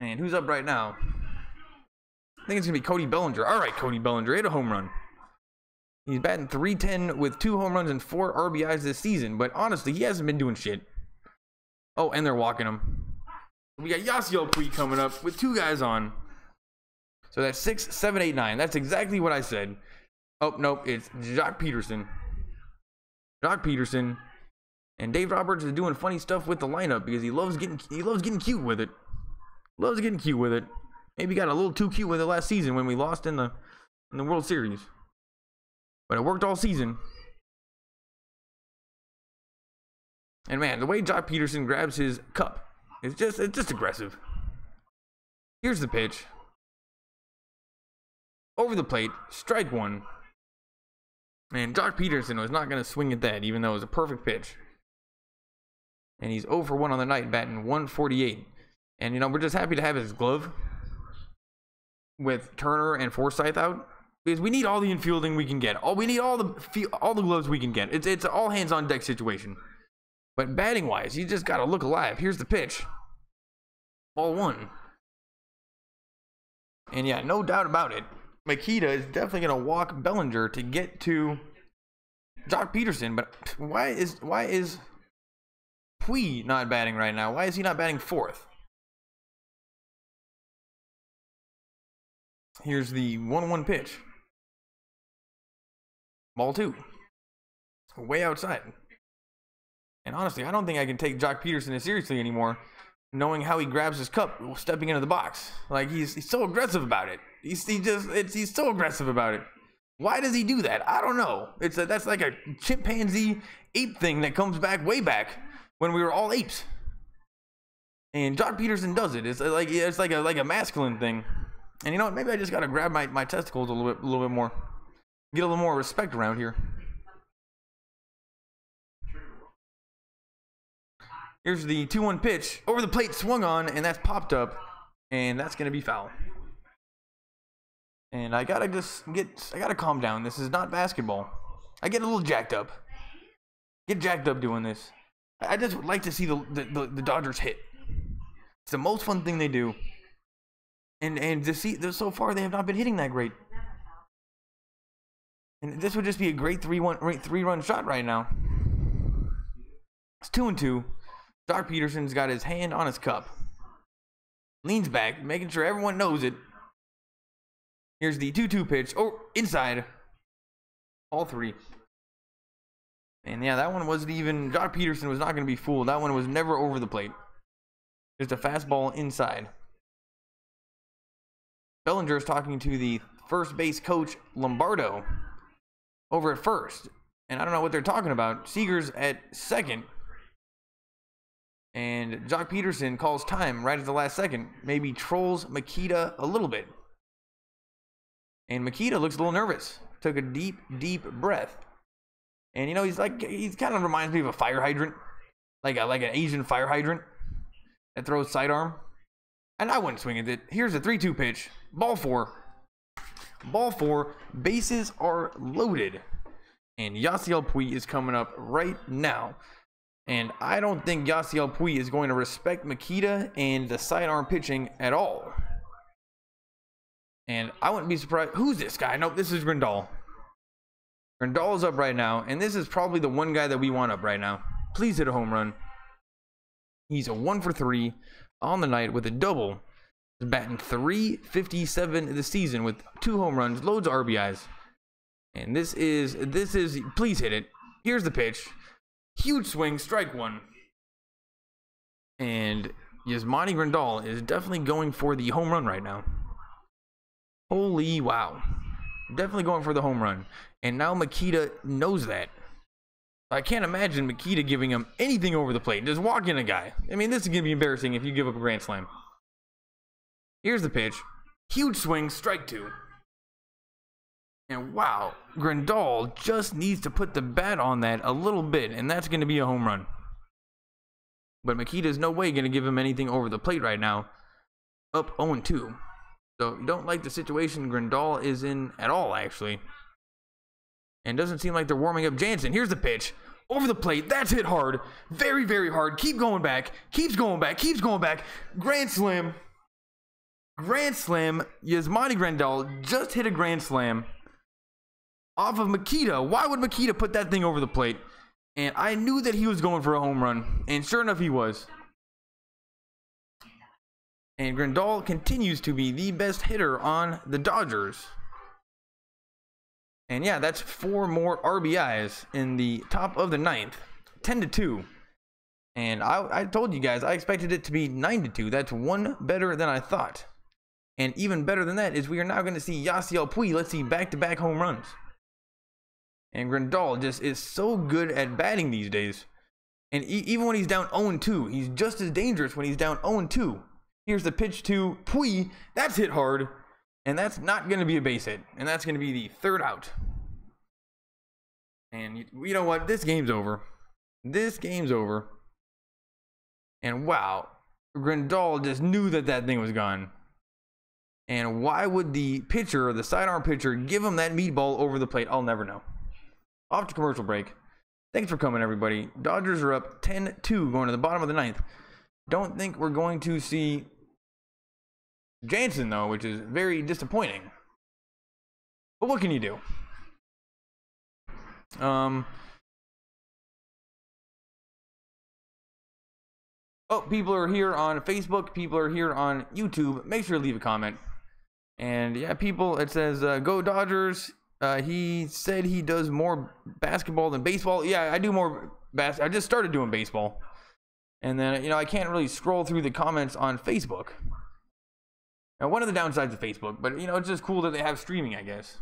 And who's up right now? I think it's going to be Cody Bellinger. All right, Cody Bellinger hit a home run. He's batting .310 with 2 home runs and 4 RBIs this season. But honestly, he hasn't been doing shit. Oh, and they're walking him. We got Yasiel Puig coming up with 2 guys on. So that's 6, 7, 8, 9. That's exactly what I said. Oh, nope, it's Jock Peterson. Jock Peterson. And Dave Roberts is doing funny stuff with the lineup because he loves getting cute with it. Loves getting cute with it. Maybe got a little too cute with it last season when we lost in the World Series. But it worked all season. And man, the way Jock Peterson grabs his cup, it's just aggressive. Here's the pitch. Over the plate, strike 1. And Jock Peterson was not going to swing at that, even though it was a perfect pitch. And he's 0 for 1 on the night, batting .148. And, you know, we're just happy to have his glove with Turner and Forsythe out. Because we need all the infielding we can get. We need all the gloves we can get. It's an all hands on deck situation. But batting wise, you just got to look alive. Here's the pitch. Ball 1. And yeah, no doubt about it. Makita is definitely going to walk Bellinger to get to Jock Peterson. But why is Puig not batting right now? Why is he not batting 4th? Here's the 1-1 pitch. Ball 2. Way outside. And honestly, I don't think I can take Jock Peterson as seriously anymore, knowing how he grabs his cup stepping into the box. Like, he's so aggressive about it. He's so aggressive about it. Why does he do that? I don't know. That's like a chimpanzee ape thing that comes back way back when we were all apes. And Jock Peterson does it. It's like a masculine thing. And you know what? Maybe I just gotta grab my testicles a little bit more. Get a little more respect around here. Here's the 2-1 pitch. Over the plate, swung on, and that's popped up. And that's gonna be foul. And I gotta calm down. This is not basketball. I get a little jacked up. Get jacked up doing this. I just would like to see the Dodgers hit. It's the most fun thing they do. And to see, so far they have not been hitting that great. And this would just be a great 3-run shot right now. It's 2-2. Jock Peterson's got his hand on his cup. Leans back, making sure everyone knows it. Here's the 2-2 pitch. Oh, inside. All 3. And yeah, that one wasn't even, Jock Peterson was not going to be fooled. That one was never over the plate. Just a fastball inside. Bellinger is talking to the first base coach, Lombardo, over at first. And I don't know what they're talking about. Seager's at second. And Jock Peterson calls time right at the last second. Maybe trolls Makita a little bit. And Makita looks a little nervous. Took a deep, deep breath. And you know, he's kind of reminds me of a fire hydrant. Like an Asian fire hydrant that throws sidearm. And I wouldn't swing at it. Here's a 3-2 pitch. Ball 4. Ball 4. Bases are loaded. And Yasiel Puig is coming up right now. And I don't think Yasiel Puig is going to respect Makita and the sidearm pitching at all. And I wouldn't be surprised. Who's this guy? Nope, this is Grandal. Grandal is up right now. And this is probably the one guy that we want up right now. Please hit a home run. He's a 1 for 3 on the night with a double. He's batting .357 this season with 2 home runs, loads of RBIs. And this is, please hit it. Here's the pitch. Huge swing, strike 1. And Yasmani Grandal is definitely going for the home run right now. Holy wow. Definitely going for the home run. And now Makita knows that. I can't imagine Makita giving him anything over the plate. Just walk in a guy. I mean, this is going to be embarrassing if you give up a grand slam. Here's the pitch. Huge swing, strike 2. And wow, Grandal just needs to put the bat on that a little bit, and that's going to be a home run. But Makita's no way going to give him anything over the plate right now. Up 0-2. So you don't like the situation Grandal is in at all, actually. And doesn't seem like they're warming up Jansen. Here's the pitch. Over the plate. That's hit hard. Very, very hard. Keep going back. Keeps going back. Keeps going back. Grand slam. Grand slam. Yasmani Grandal just hit a grand slam off of Makita. Why would Makita put that thing over the plate? And I knew that he was going for a home run. And sure enough, he was. And Grandal continues to be the best hitter on the Dodgers. And yeah, that's 4 more RBIs in the top of the 9th. 10-2. And I told you guys, I expected it to be 9-2. That's 1 better than I thought. And even better than that is we are now going to see Yasiel Puig. Let's see back-to-back home runs. And Grandal just is so good at batting these days. And even when he's down 0-2, he's just as dangerous when he's down 0-2. Here's the pitch to Puig. That's hit hard. And that's not going to be a base hit. And that's going to be the 3rd out. And you know what? This game's over. This game's over. And wow. Grandal just knew that that thing was gone. And why would the pitcher, the sidearm pitcher, give him that meatball over the plate? I'll never know. Off to commercial break. Thanks for coming, everybody. Dodgers are up 10-2 going to the bottom of the 9th. Don't think we're going to see Jansen, though, which is very disappointing. But what can you do? Oh, people are here on Facebook. People are here on YouTube. Make sure to leave a comment. And yeah, people, it says, go Dodgers. He said he does more basketball than baseball. Yeah, I do more I just started doing baseball. And then, you know, I can't really scroll through the comments on Facebook. Now, one of the downsides of Facebook, but, you know, it's just cool that they have streaming, I guess.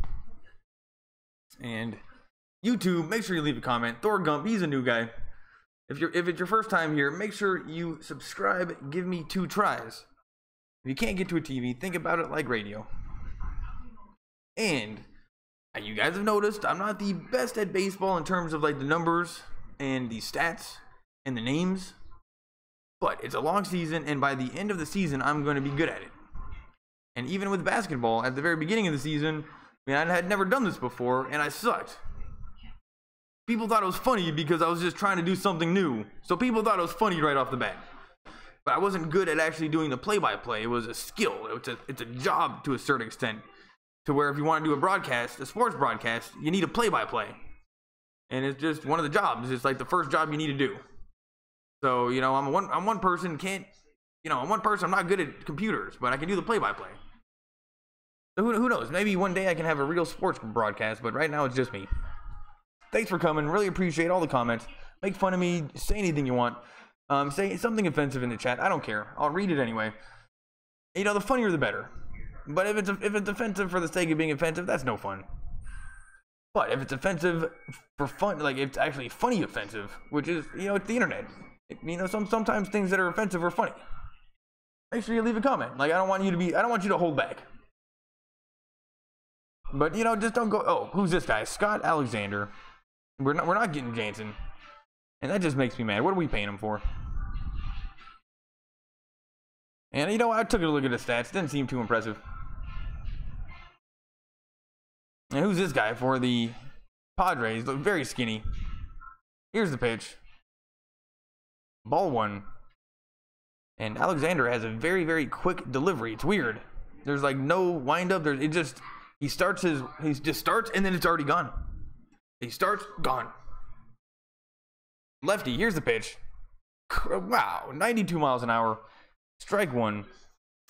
And YouTube, make sure you leave a comment. Thor Gump, he's a new guy. If it's your first time here, make sure you subscribe. Give me 2 tries. If you can't get to a TV, think about it like radio. And you guys have noticed I'm not the best at baseball in terms of like the numbers and the stats and the names. But it's a long season, and by the end of the season, I'm going to be good at it. And even with basketball, at the very beginning of the season, I mean, I had never done this before, and I sucked. People thought it was funny because I was just trying to do something new. So people thought it was funny right off the bat. But I wasn't good at actually doing the play-by-play. It was a skill. It's a job to a certain extent. To where if you want to do a broadcast, a sports broadcast, you need a play-by-play. And it's just one of the jobs. It's like the first job you need to do. So, you know, I'm one person, I'm one person, I'm not good at computers, but I can do the play-by-play. So who knows? Maybe one day I can have a real sports broadcast, but right now it's just me. Thanks for coming. Really appreciate all the comments. Make fun of me. Say anything you want. Say something offensive in the chat. I don't care. I'll read it anyway. You know, the funnier the better. But if it's offensive for the sake of being offensive, that's no fun. But if it's offensive for fun, like it's actually funny offensive, which is, you know, it's the internet. Sometimes things that are offensive are funny. Make sure you leave a comment. Like, I don't want you to hold back. But, you know, just don't go, oh, who's this guy? Scott Alexander. We're not getting Jansen. And that just makes me mad. What are we paying him for? And, you know, I took a look at his stats. Didn't seem too impressive. And who's this guy for the Padres? Look very skinny. Here's the pitch. Ball one. And Alexander has a very, very quick delivery. It's weird. There's like no wind up. He just starts and then it's already gone. He starts, gone. Lefty, here's the pitch. Wow, 92 miles an hour. Strike one.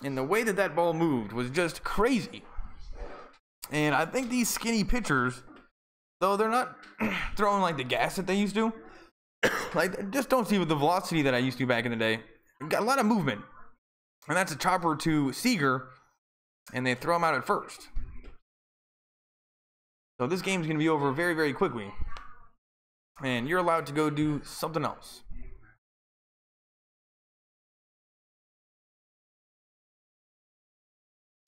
And the way that ball moved was just crazy. And I think these skinny pitchers, though they're not throwing like the gas that they used to, like, just don't see with the velocity that I used to back in the day. Got a lot of movement. And that's a chopper to Seager, and they throw him out at first. So this game's going to be over very, very quickly. And you're allowed to go do something else.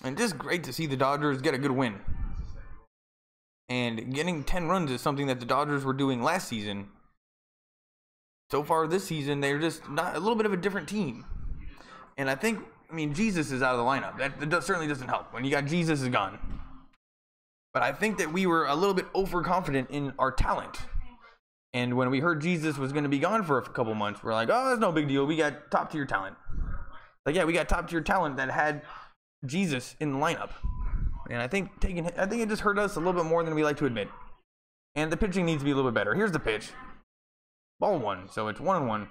And just great to see the Dodgers get a good win. And getting 10 runs is something that the Dodgers were doing last season. So far this season, they're just not a little bit of a different team. And I mean, Jesus is out of the lineup. That certainly doesn't help. When you got Jesus is gone. But I think that we were a little bit overconfident in our talent. And when we heard Jesus was going to be gone for a couple months, we're like, oh, that's no big deal. We got top tier talent. Like, yeah, we got top tier talent that had Jesus in the lineup. And I think it just hurt us a little bit more than we like to admit. And the pitching needs to be a little bit better. Here's the pitch. Ball one, so it's 1-1.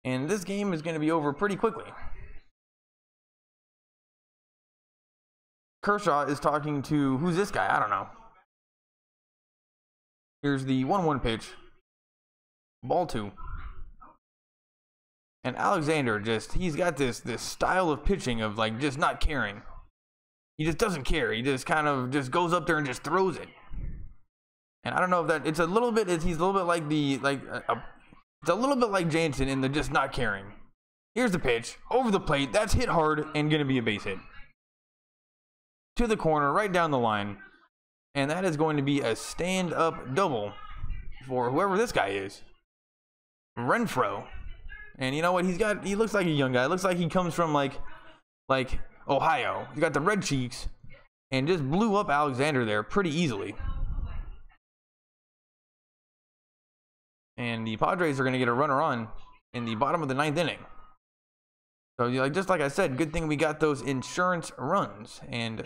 And this game is going to be over pretty quickly. Kershaw is talking to, who's this guy? I don't know. Here's the 1-1 pitch. Ball two. And Alexander he's got this style of pitching of like just not caring. He just doesn't care. He just kind of just goes up there and just throws it. And I don't know if that, he's a little bit like it's a little bit like Jansen in the just not caring. Here's the pitch, over the plate, that's hit hard and gonna be a base hit. To the corner, right down the line. And that is going to be a stand-up double for whoever this guy is. Renfroe. And you know what, he looks like a young guy. Looks like he comes from like Ohio. He's got the red cheeks and just blew up Alexander there pretty easily. And the Padres are going to get a runner on in the bottom of the 9th inning. So, just like I said, good thing we got those insurance runs. And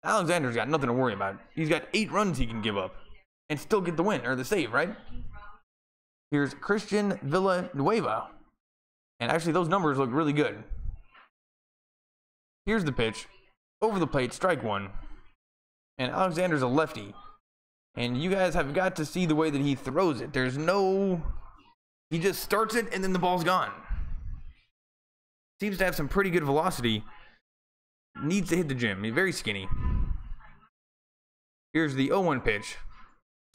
Alexander's got nothing to worry about. He's got 8 runs he can give up and still get the win, or the save, right? Here's Christian Villanueva. And actually, those numbers look really good. Here's the pitch. Over the plate, strike one. And Alexander's a lefty. And you guys have got to see the way that he throws it. He just starts it and then the ball's gone. Seems to have some pretty good velocity. Needs to hit the gym. He's very skinny. Here's the 0-1 pitch.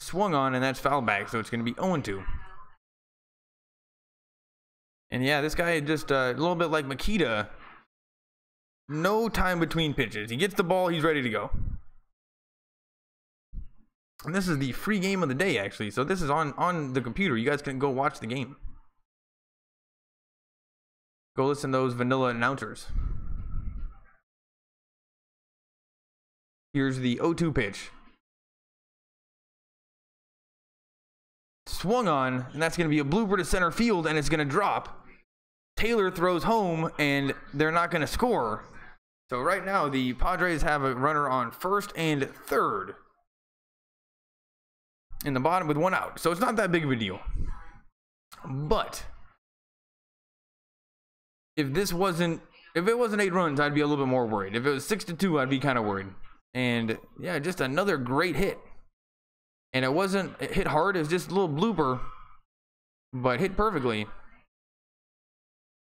Swung on and that's foul back, so it's going to be 0-2. And yeah, this guy just a little bit like Makita. No time between pitches. He gets the ball, he's ready to go. And this is the free game of the day, actually. So this is on the computer. You guys can go watch the game. Go listen to those vanilla announcers. Here's the 0-2 pitch. Swung on, and that's going to be a blooper to center field, and it's going to drop. Taylor throws home, and they're not going to score. So right now, the Padres have a runner on first and third. In the bottom with 1 out. So it's not that big of a deal. But if it wasn't 8 runs, I'd be a little bit more worried. If it was 6-2, I'd be kind of worried. And yeah, just another great hit. And it hit hard, it was just a little blooper, but hit perfectly.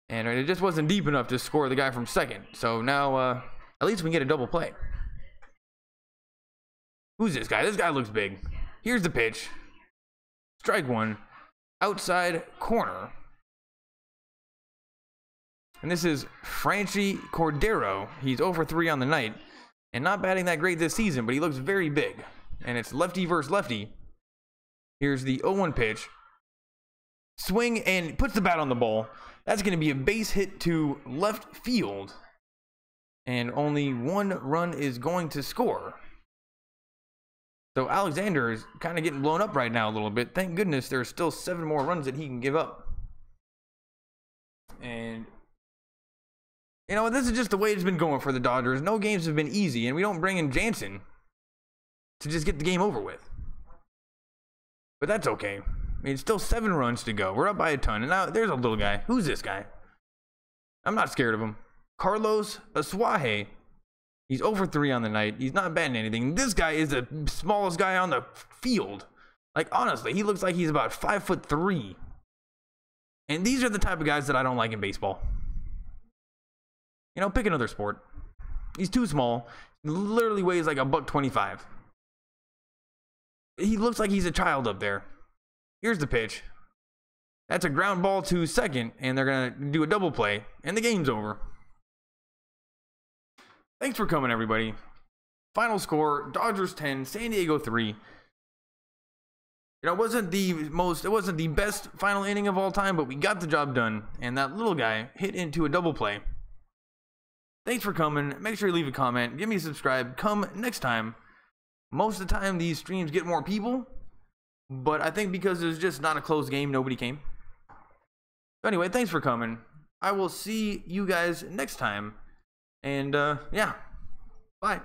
And it just wasn't deep enough to score the guy from second. So now at least we can get a double play. Who's this guy? This guy looks big. Here's the pitch. Strike one. Outside corner. And this is Franchy Cordero. He's 0 for 3 on the night. And not batting that great this season, but he looks very big. And it's lefty versus lefty. Here's the 0-1 pitch. Swing and puts the bat on the ball. That's going to be a base hit to left field. And only 1 run is going to score. So Alexander is kind of getting blown up right now a little bit. Thank goodness there's still 7 more runs that he can give up. And you know, this is just the way it's been going for the Dodgers. No games have been easy, and we don't bring in Jansen to just get the game over with. But that's okay. I mean, it's still 7 runs to go. We're up by a ton. And now there's a little guy. Who's this guy? I'm not scared of him. Carlos Asuaje. He's 0 for 3 on the night. He's not batting anything. This guy is the smallest guy on the field. Like, honestly, he looks like he's about 5'3". And these are the type of guys that I don't like in baseball. You know, pick another sport. He's too small. He literally weighs like $125. He looks like he's a child up there. Here's the pitch. That's a ground ball to second, and they're going to do a double play, and the game's over. Thanks for coming, everybody. Final score, Dodgers 10, San Diego 3. You know, it wasn't the best final inning of all time, but we got the job done, and that little guy hit into a double play. Thanks for coming. Make sure you leave a comment. Give me a subscribe. Come next time. Most of the time, these streams get more people, but I think because it was just not a close game, nobody came. So anyway, thanks for coming. I will see you guys next time. And, yeah. Bye.